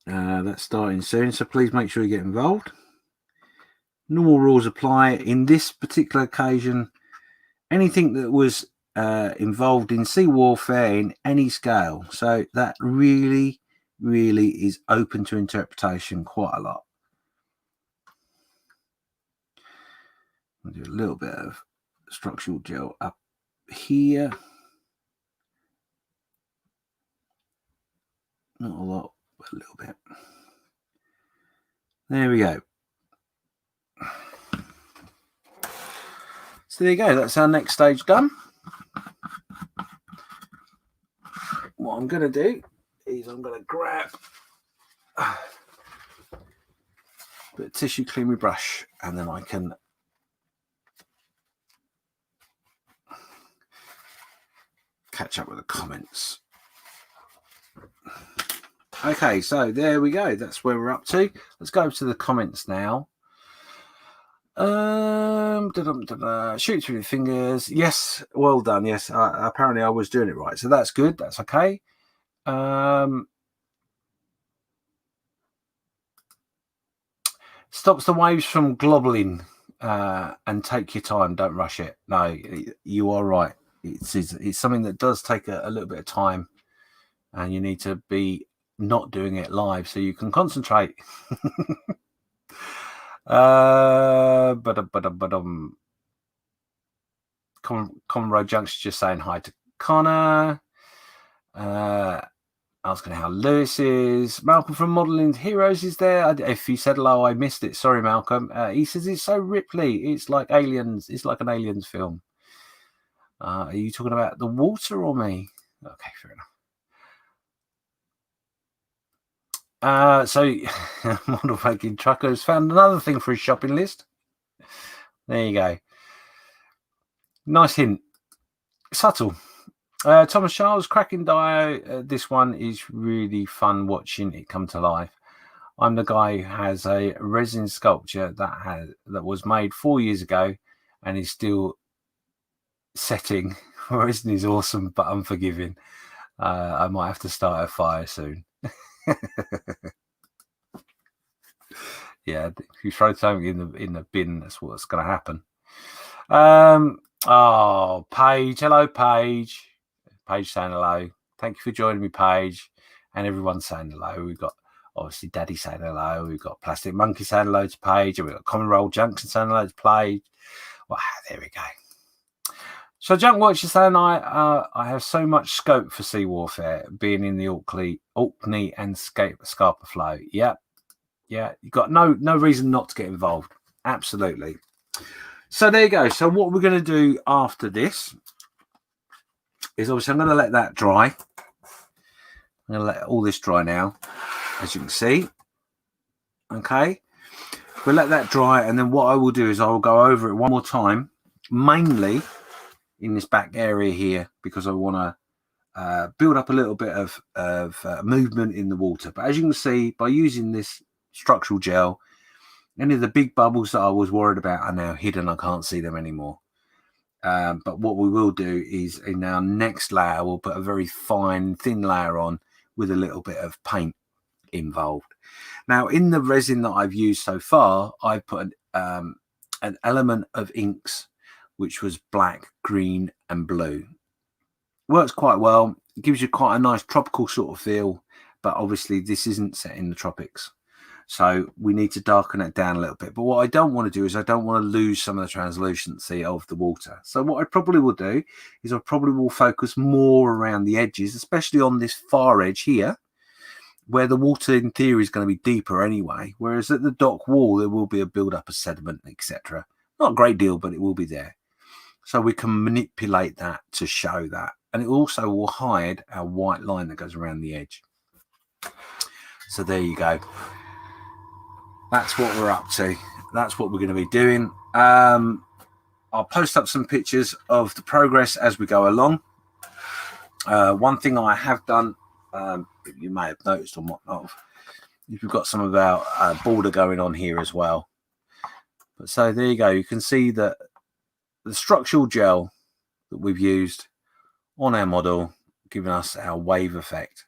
A: That's starting soon, so please make sure you get involved. Normal rules apply. In this particular occasion, anything that was involved in sea warfare in any scale. So that really is open to interpretation quite a lot. I'll do a little bit of structural gel up here. Not a lot, but a little bit. There we go. So there you go. That's our next stage done. What I'm going to do is I'm going to grab bit of tissue, clean my brush, and then I can catch up with the comments. Okay, so there we go. That's where we're up to. Let's go to the comments now. Shoot through the fingers. Yes, well done. Yes, apparently I was doing it right, so that's good. That's okay. Stops the waves from globbling, and take your time. Don't rush it. No, you are right. It's something that does take a little bit of time, and you need to be not doing it live so you can concentrate. Common Road Junction just saying hi to Connor. Asking how Lewis is. Malcolm from Modelling Heroes is there. If you said hello, I missed it. Sorry, Malcolm. He says it's so Ripley. It's like Aliens. It's like an Aliens film. Are you talking about the water or me? Okay, fair enough. So Model Making Trucker has found another thing for his shopping list. There you go. Nice hint. Subtle. Thomas Charles, cracking dio. This one is really fun watching it come to life. I'm the guy who has a resin sculpture that was made 4 years ago and is still setting. Resin is awesome but unforgiving. I might have to start a fire soon. Yeah, if you throw something in the bin, that's what's going to happen. Oh, Paige. Hello, Paige. Paige saying hello. Thank you for joining me, Paige. And everyone's saying hello. We've got obviously Daddy saying hello. We've got Plastic Monkey saying hello to Paige. And we've got Common Roll Junction saying hello to Paige. Wow, there we go. So Junk Watch is saying I have so much scope for sea warfare, being in the Orkney and Scarpa flow. Yeah. You've got no reason not to get involved. Absolutely. So there you go. So what we're going to do after this is obviously I'm going to let that dry. I'm going to let all this dry now, as you can see. Okay. We'll let that dry, and then what I will do is I will go over it one more time, mainly in this back area here, because I want to build up a little bit of movement in the water. But as you can see, by using this structural gel, any of the big bubbles that I was worried about are now hidden. I can't see them anymore. But what we will do is in our next layer, we'll put a very fine, thin layer on with a little bit of paint involved. Now, in the resin that I've used so far, I've put an element of inks, which was black, green, and blue. Works quite well. It gives you quite a nice tropical sort of feel, but obviously this isn't set in the tropics. So we need to darken it down a little bit. But what I don't want to do is I don't want to lose some of the translucency of the water. So what I probably will do is I probably will focus more around the edges, especially on this far edge here, where the water in theory is going to be deeper anyway. Whereas at the dock wall, there will be a build-up of sediment, etc. Not a great deal, but it will be there. So we can manipulate that to show that. And it also will hide our white line that goes around the edge. So there you go. That's what we're up to. That's what we're going to be doing. I'll post up some pictures of the progress as we go along. One thing I have done, you may have noticed or whatnot, is we've got some of our border going on here as well. But so there you go. You can see that the structural gel that we've used on our model, giving us our wave effect.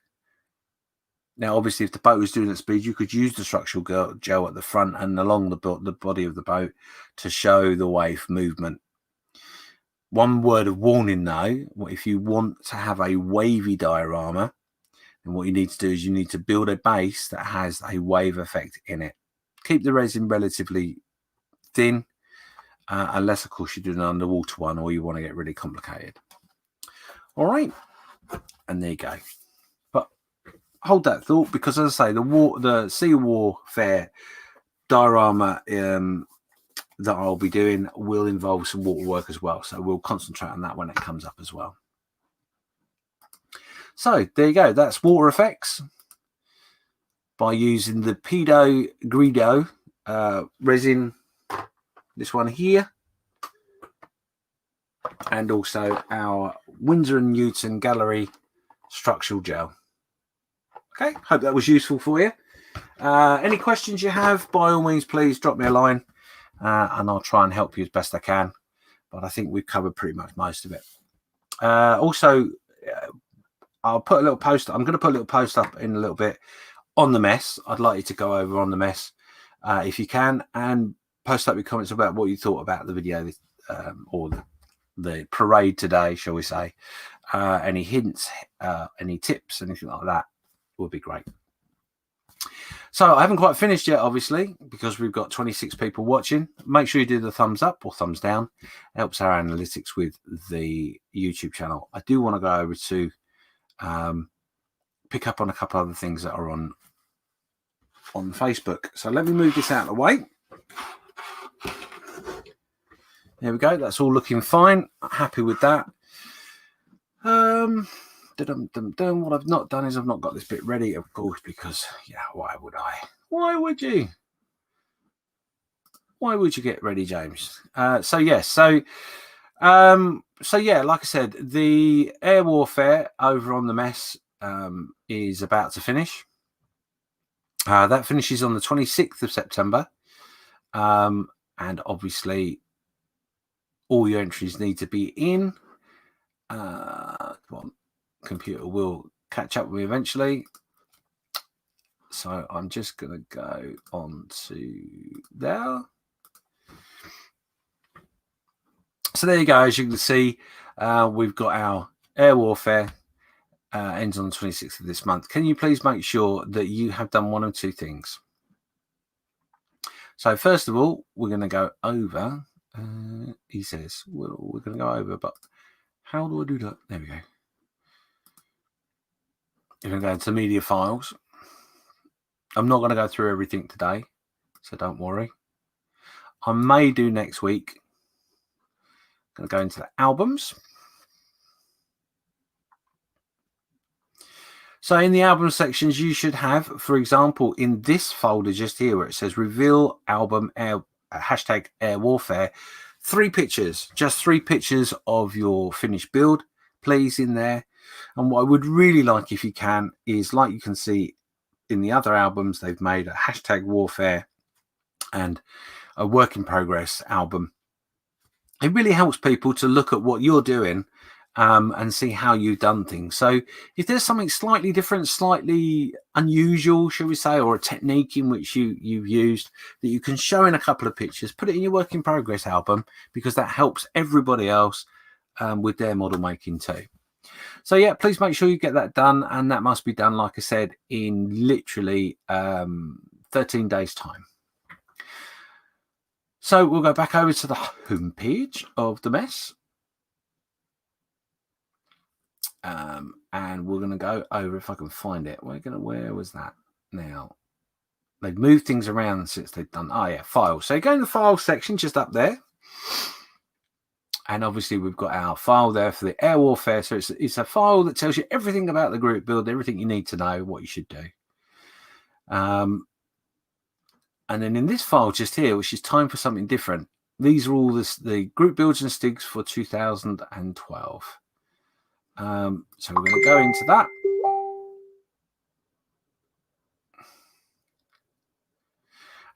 A: Now, obviously, if the boat was doing at speed, you could use the structural gel at the front and along the body of the boat to show the wave movement. One word of warning, though, if you want to have a wavy diorama, then what you need to do is you need to build a base that has a wave effect in it. Keep the resin relatively thin, unless, of course, you're doing an underwater one or you want to get really complicated. All right, and there you go. Hold that thought, because as I say, the sea warfare diorama that I'll be doing will involve some water work as well, so we'll concentrate on that when it comes up as well. So there you go. That's water effects by using the Pedo Greedo resin, this one here, and also our Winsor & Newton Gallery structural gel. Okay, hope that was useful for you. Any questions you have, by all means, please drop me a line, and I'll try and help you as best I can. But I think we've covered pretty much most of it. Also, I'll put a little post. I'm going to put a little post up in a little bit on the mess. I'd like you to go over on the mess if you can, and post up your comments about what you thought about the video or the parade today, shall we say. Any hints, any tips, anything like that would be great. So I haven't quite finished yet, obviously, because we've got 26 people watching. Make sure you do the thumbs up or thumbs down. It helps our analytics with the YouTube channel. I do want to go over to pick up on a couple other things that are on Facebook. So let me move this out of the way. There we go. That's all looking fine. Happy with that. What I've not done is I've not got this bit ready, of course, because yeah, why would I? Why would you? Why would you get ready, James? So yeah, like I said, the air warfare over on the mess is about to finish. That finishes on the 26th of September, and obviously all your entries need to be in. Come on, computer will catch up with me eventually. So I'm just going to go on to there. So there you go. As you can see, we've got our air warfare ends on the 26th of this month. Can you please make sure that you have done one of two things? So first of all, we're going to go over. He says we're going to go over, but how do I do that? There we go. You're going to go into media files. I'm not going to go through everything today, so don't worry. I may do next week. I'm going to go into the albums. So in the album sections, you should have, for example, in this folder just here where it says reveal album hashtag air warfare, 3 pictures, just 3 pictures of your finished build, please, in there. And what I would really like, if you can, is like you can see in the other albums, they've made a hashtag warfare and a work in progress album. It really helps people to look at what you're doing and see how you've done things. So if there's something slightly different, slightly unusual, shall we say, or a technique in which you've used that you can show in a couple of pictures, put it in your work in progress album, because that helps everybody else with their model making too. So yeah, please make sure you get that done, and that must be done, like I said, in literally 13 days time. So we'll go back over to the home page of the mess. And we're going to go over, if I can find it. Where was that? Now, they've moved things around since they've done, files. So go in the file section just up there. And obviously we've got our file there for the air warfare. So it's a file that tells you everything about the group build, everything you need to know, what you should do. And then in this file just here, which is time for something different, these are all the group builds and stigs for 2012. So we're going to go into that.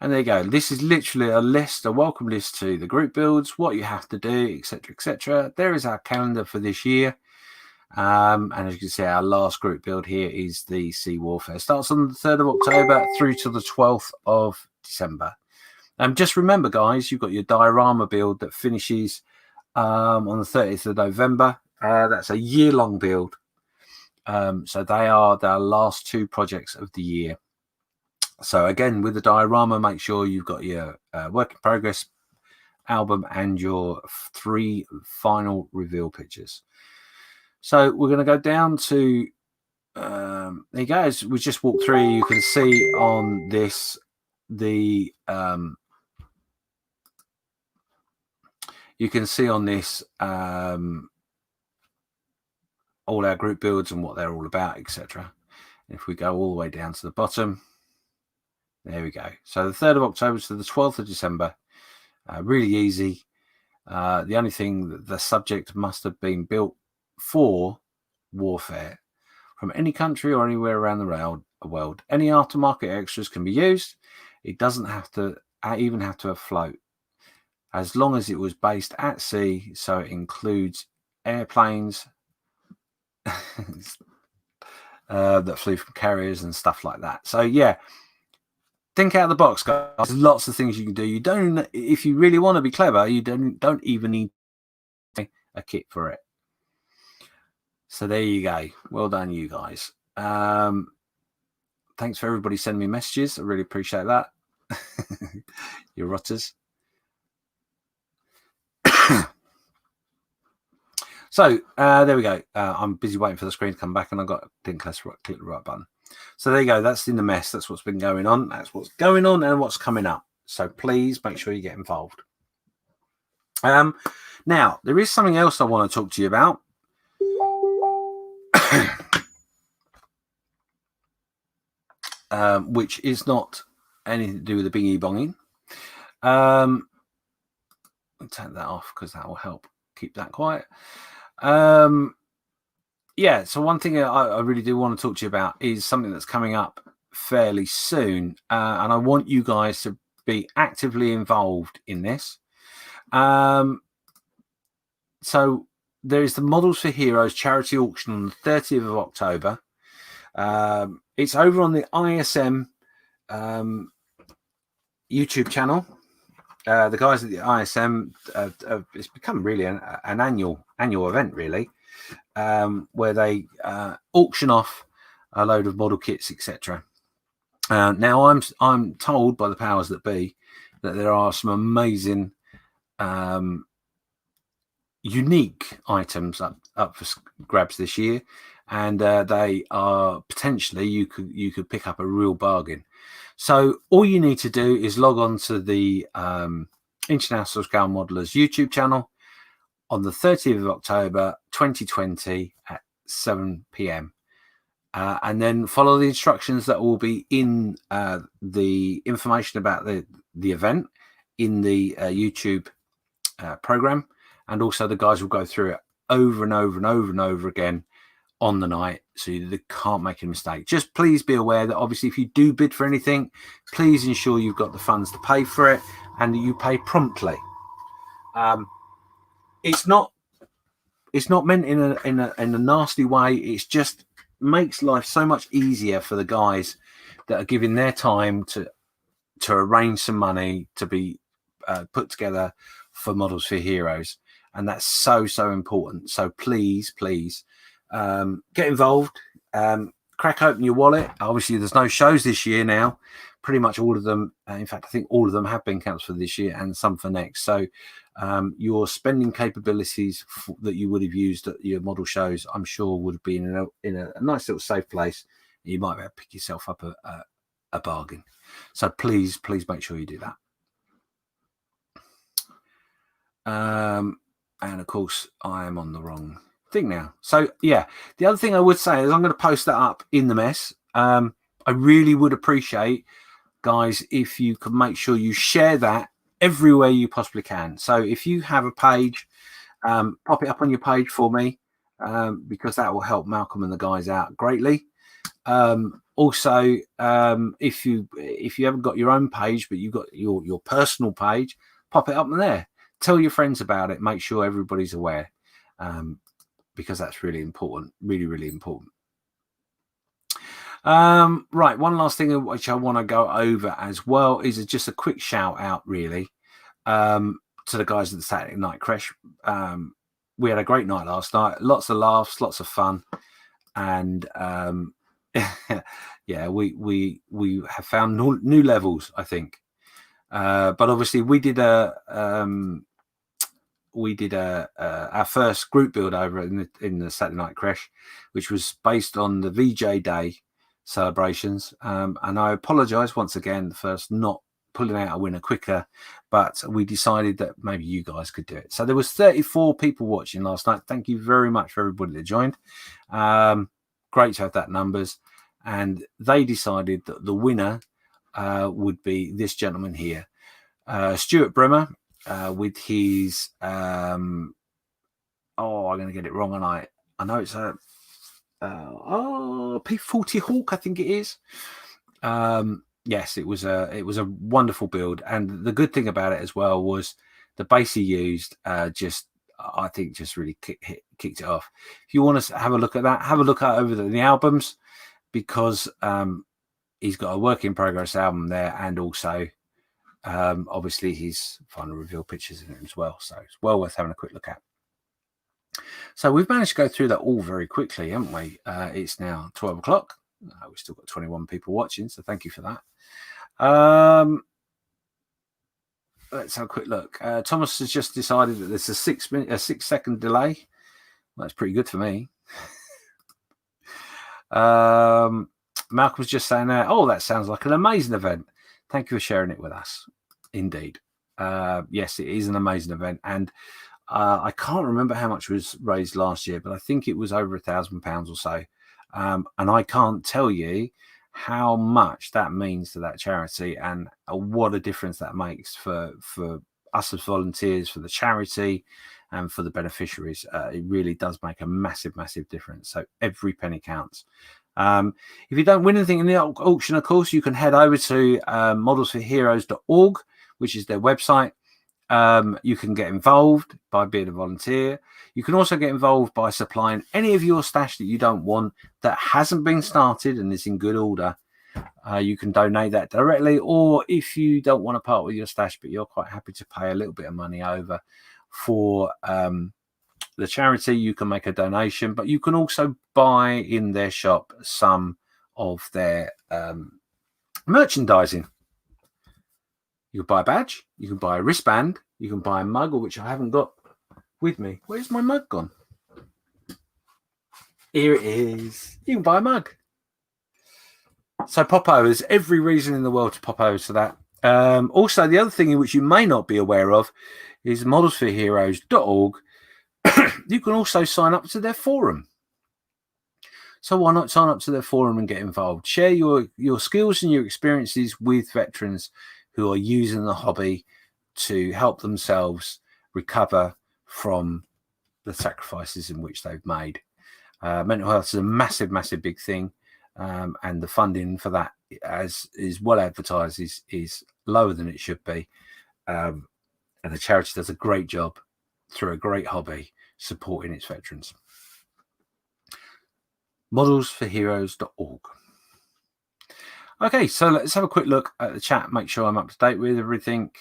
A: And there you go. This is literally a list, a welcome list to the group builds, what you have to do, etc., etc. There is our calendar for this year. And as you can see, our last group build here is the Sea Warfare. Starts on the 3rd of October through to the 12th of December. Just remember, guys, you've got your diorama build that finishes on the 30th of November. That's a year-long build. So they are the last 2 projects of the year. So again, with the diorama, make sure you've got your work in progress album and your 3 final reveal pictures. So we're going to go down to, there you go. As we just walked through, you can see on this, you can see on this all our group builds and what they're all about, etc. If we go all the way down to the bottom, There we go. So the 3rd of October to the 12th of December. Really easy. The only thing that the subject must have been built for warfare from any country or anywhere around the world. Any aftermarket extras can be used. It doesn't have to even have to float, as long as it was based at sea. So it includes airplanes that flew from carriers and stuff like that. So yeah, think out of the box, guys. There's lots of things you can do. You don't, if you really want to be clever, you don't even need a kit for it. So there you go. Well done, you guys. Thanks for everybody sending me messages. I really appreciate that. You rotters. So there we go. I'm busy waiting for the screen to come back, and I didn't click the right button. So there you go. That's in the mess. That's what's been going on. That's what's going on and what's coming up. So please make sure you get involved. Now, there is something else I want to talk to you about. Which is not anything to do with the bingy bonging. I'll take that off because that will help keep that quiet. Yeah, so one thing I really do want to talk to you about is something that's coming up fairly soon, and I want you guys to be actively involved in this. So there is the Models for Heroes charity auction on the 30th of October. It's over on the ISM YouTube channel. The guys at the ISM, it's become really an annual event, really, where they auction off a load of model kits, etc. Now I'm told by the powers that be that there are some amazing unique items up for grabs this year, and they are potentially you could pick up a real bargain. So all you need to do is log on to the International Scale Modelers YouTube channel on the 30th of October 2020 at 7 p.m. And then follow the instructions that will be in the information about the event in the YouTube program, and also the guys will go through it over and over and over and over again on the night, so you can't make a mistake. Just please be aware that obviously if you do bid for anything, please ensure you've got the funds to pay for it and that you pay promptly. It's not meant in a nasty way. It's just makes life so much easier for the guys that are giving their time to arrange some money to be put together for Models for Heroes, and that's so important. So please get involved. Crack open your wallet. Obviously there's no shows this year now. Pretty much all of them, in fact I think all of them have been cancelled for this year and some for next. So your spending capabilities that you would have used at your model shows, I'm sure would have been in a nice little safe place. You might be able to pick yourself up a bargain. So please make sure you do that. And of course I am on the wrong thing now. So yeah, the other thing I would say is I'm going to post that up in the mess. I really would appreciate, guys, if you could make sure you share that everywhere you possibly can. So if you have a page, pop it up on your page for me, because that will help Malcolm and the guys out greatly. Also, if you haven't got your own page but you've got your personal page, pop it up there. Tell your friends about it. Make sure everybody's aware, because that's really important. Really important. Right, one last thing which I want to go over as well is just a quick shout out, really, to the guys at the Saturday Night Creche. We had a great night last night. Lots of laughs, lots of fun, and yeah, we have found new levels, I think. But obviously we did our first group build over in the Saturday Night Creche, which was based on the VJ Day celebrations. And I apologize once again for not pulling out a winner quicker, but we decided that maybe you guys could do it. So there was 34 people watching last night. Thank you very much for everybody that joined. Great to have that numbers. And they decided that the winner would be this gentleman here, Stuart Bremer, with his I'm going to get it wrong, and I know it's a P40 Hawk, I think it is. Yes, it was a wonderful build, and the good thing about it as well was the base he used I think just really kicked it off. If you want to have a look at that, have a look at over the albums, because he's got a work in progress album there, and also obviously his final reveal pictures in it as well. So it's well worth having a quick look at. So we've managed to go through that all very quickly, haven't we? It's now 12 o'clock. We've still got 21 people watching, so thank you for that. Let's have a quick look. Thomas has just decided that there's a 6 second delay. Well, that's pretty good for me. Malcolm's just saying there, that sounds like an amazing event. Thank you for sharing it with us. Indeed. Yes, it is an amazing event. And I can't remember how much was raised last year, but I think it was over £1,000 or so. And I can't tell you how much that means to that charity, and what a difference that makes for us as volunteers, for the charity, and for the beneficiaries. It really does make a massive, massive difference. So every penny counts. If you don't win anything in the auction, of course, you can head over to modelsforheroes.org, which is their website. You can get involved by being a volunteer. You can also get involved by supplying any of your stash that you don't want, that hasn't been started and is in good order. You can donate that directly, or if you don't want to part with your stash, but you're quite happy to pay a little bit of money over for the charity, you can make a donation. But you can also buy in their shop some of their merchandising. You can buy a badge, you can buy a wristband, you can buy a mug, which I haven't got with me. Where's my mug gone? Here it is. You can buy a mug. So pop over. There's every reason in the world to pop over to that. Also, the other thing in which you may not be aware of is modelsforheroes.org. You can also sign up to their forum. So why not sign up to their forum and get involved? Share your skills and your experiences with veterans who are using the hobby to help themselves recover from the sacrifices in which they've made. Mental health is a massive, massive big thing, and the funding for that, as is well advertised, is lower than it should be. And the charity does a great job through a great hobby supporting its veterans. Modelsforheroes.org. Okay, so let's have a quick look at the chat, make sure I'm up to date with everything.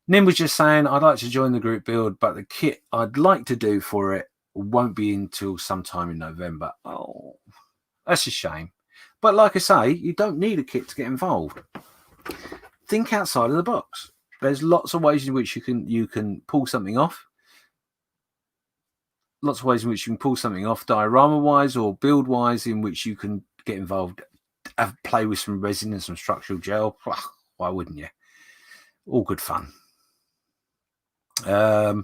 A: Nim was just saying, I'd like to join the group build, but the kit I'd like to do for it won't be until sometime in November. Oh, that's a shame. But like I say, you don't need a kit to get involved. Think outside of the box. There's lots of ways in which you can pull something off. Lots of ways in which you can pull something off, diorama-wise or build-wise, in which you can get involved, play with some resin and some structural gel. Why wouldn't you? All good fun. So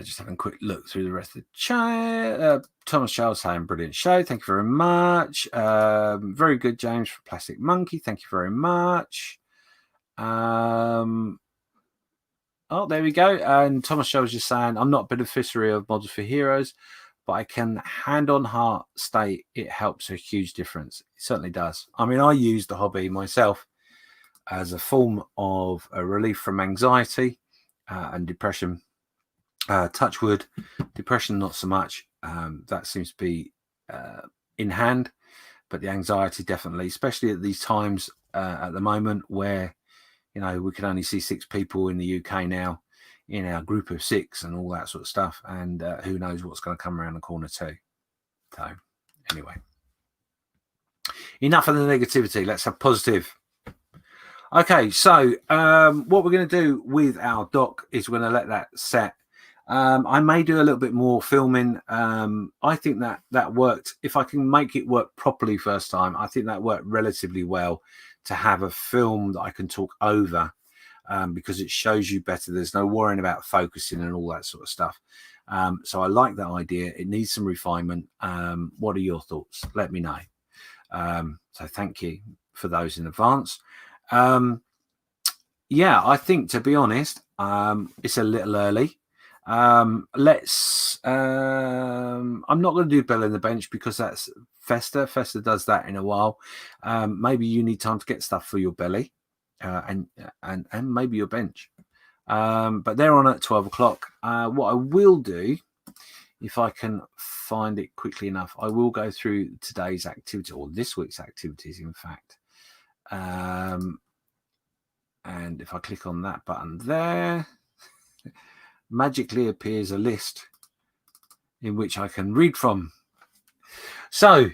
A: just having a quick look through the rest of the chat. Thomas Charles saying, brilliant show. Thank you very much. Very good, James, from Plastic Monkey. Thank you very much. Oh, there we go. And Thomas Shaw was just saying, I'm not a beneficiary of Models for Heroes, but I can hand on heart state it helps a huge difference. It certainly does. I mean, I use the hobby myself as a form of a relief from anxiety and depression. Touch wood, depression not so much. That seems to be in hand, but the anxiety definitely, especially at these times at the moment where, you know, we can only see 6 people in the UK now in our group of 6 and all that sort of stuff. And who knows what's going to come around the corner too. So anyway, enough of the negativity. Let's have positive. Okay, so what we're going to do with our dock is we're going to let that set. I may do a little bit more filming. I think that worked. If I can make it work properly first time, I think that worked relatively well to have a film that I can talk over because it shows you better. There's no worrying about focusing and all that sort of stuff. So I like that idea. It needs some refinement. What are your thoughts? Let me know. So thank you for those in advance. Yeah, I think, to be honest, it's a little early. I'm not going to do Bell in the Bench because that's Festa. Festa does that in a while. Maybe you need time to get stuff for your belly, and maybe your bench. But they're on at 12 o'clock. What I will do, if I can find it quickly enough, I will go through today's activity, or this week's activities, in fact. And if I click on that button there, magically appears a list in which I can read from. So,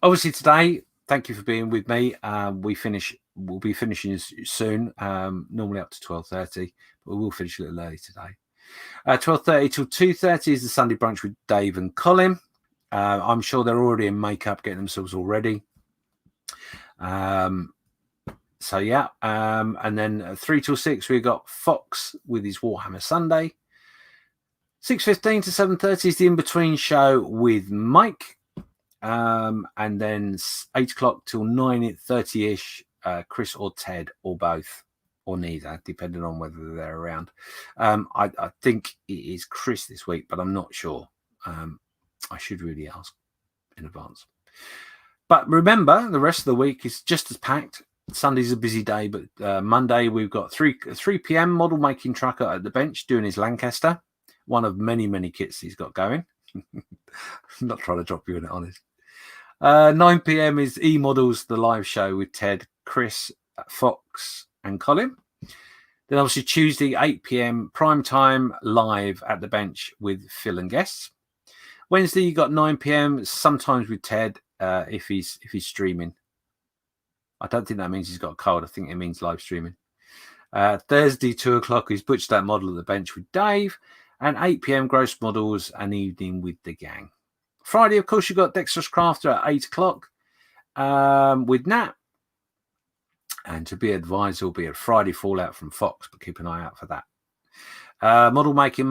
A: obviously today, thank you for being with me. We'll be finishing soon, normally up to 12:30, but we will finish a little early today. 12:30 till 2:30 is the Sunday brunch with Dave and Colin. I'm sure they're already in makeup, getting themselves all ready. So yeah, and then 3 till 6 we got Fox with his Warhammer Sunday. 6:15 to 7:30 is the in-between show with Mike, and then 8 o'clock till 9:30ish, Chris or Ted or both or neither, depending on whether they're around. I think it is Chris this week, but I'm not sure. I should really ask in advance. But remember, the rest of the week is just as packed. Sunday's a busy day, but Monday we've got 3 p.m. model making trucker at the bench doing his Lancaster, one of many kits he's got going. I'm not trying to drop you in it, honest. 9 p.m. is E-Models, the live show with Ted, Chris, Fox and Colin. Then obviously Tuesday, 8 p.m. prime time live at the bench with Phil and guests. Wednesday you got 9 p.m. sometimes with Ted if he's streaming. I don't think that means he's got a cold. I think it means live streaming. Thursday, 2 o'clock is Butch That Model at the bench with Dave. And 8 p.m. Gross Models, an evening with the gang. Friday, of course, you've got Dexterous Crafter at 8 o'clock with Nat. And to be advised, there'll be a Friday fallout from Fox, but keep an eye out for that. Model Making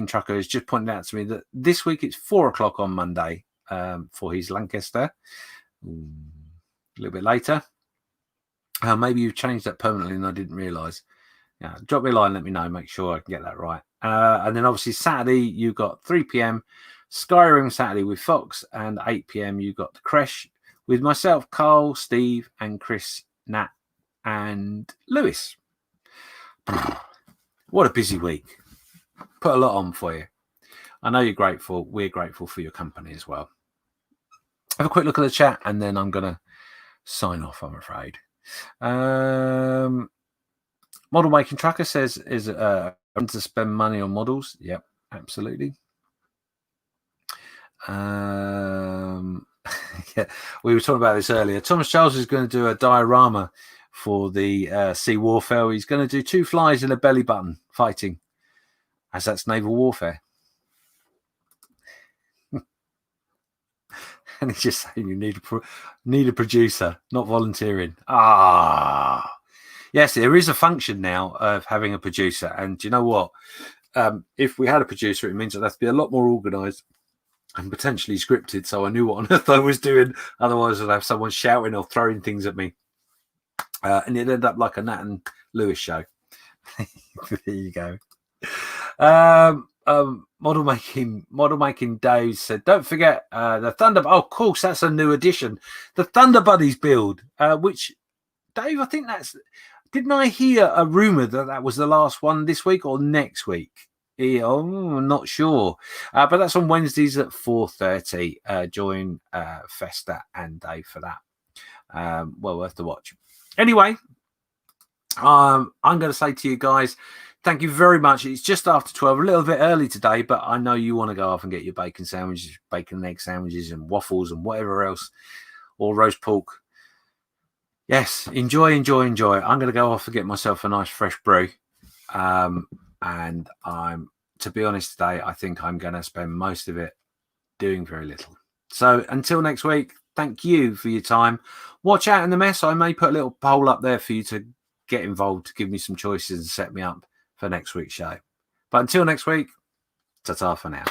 A: Trucker has just pointed out to me that this week it's 4 o'clock on Monday for his Lancaster. A little bit later. Maybe you've changed that permanently and I didn't realise. Yeah, drop me a line, let me know, make sure I can get that right. And then obviously Saturday, you've got 3 p.m. Skyrim Saturday with Fox, and 8 p.m. you've got the Creche with myself, Carl, Steve, and Chris, Nat, and Lewis. What a busy week. Put a lot on for you. I know you're grateful. We're grateful for your company as well. Have a quick look at the chat, and then I'm going to sign off, I'm afraid. Model Making Trucker says, is to spend money on models? Yep, absolutely. Yeah, we were talking about this earlier. Thomas Charles is going to do a diorama for the Sea Warfare. He's going to do 2 flies in a belly button fighting, as that's naval warfare. And he's just saying you need a producer, not volunteering. Yes, there is a function now of having a producer. And do you know what? If we had a producer, it means I'd have to be a lot more organised and potentially scripted, so I knew what on earth I was doing. Otherwise, I'd have someone shouting or throwing things at me. And it'd end up like a Nat and Lewis show. There you go. Model making Dave said, don't forget the Thunder. Oh, of course, that's a new addition. The Thunder Buddies build, which, Dave, I think that's... Didn't I hear a rumour that was the last one this week or next week? Yeah, I'm not sure. But that's on Wednesdays at 4:30. Join Festa and Dave for that. Well worth the watch. Anyway, I'm going to say to you guys, thank you very much. It's just after 12, a little bit early today, but I know you want to go off and get your bacon sandwiches, bacon and egg sandwiches and waffles and whatever else, or roast pork. Yes, enjoy. I'm going to go off and get myself a nice fresh brew. And to be honest today, I think I'm going to spend most of it doing very little. So until next week, thank you for your time. Watch out in the mess. I may put a little poll up there for you to get involved, to give me some choices and set me up for next week's show. But until next week, ta-ta for now.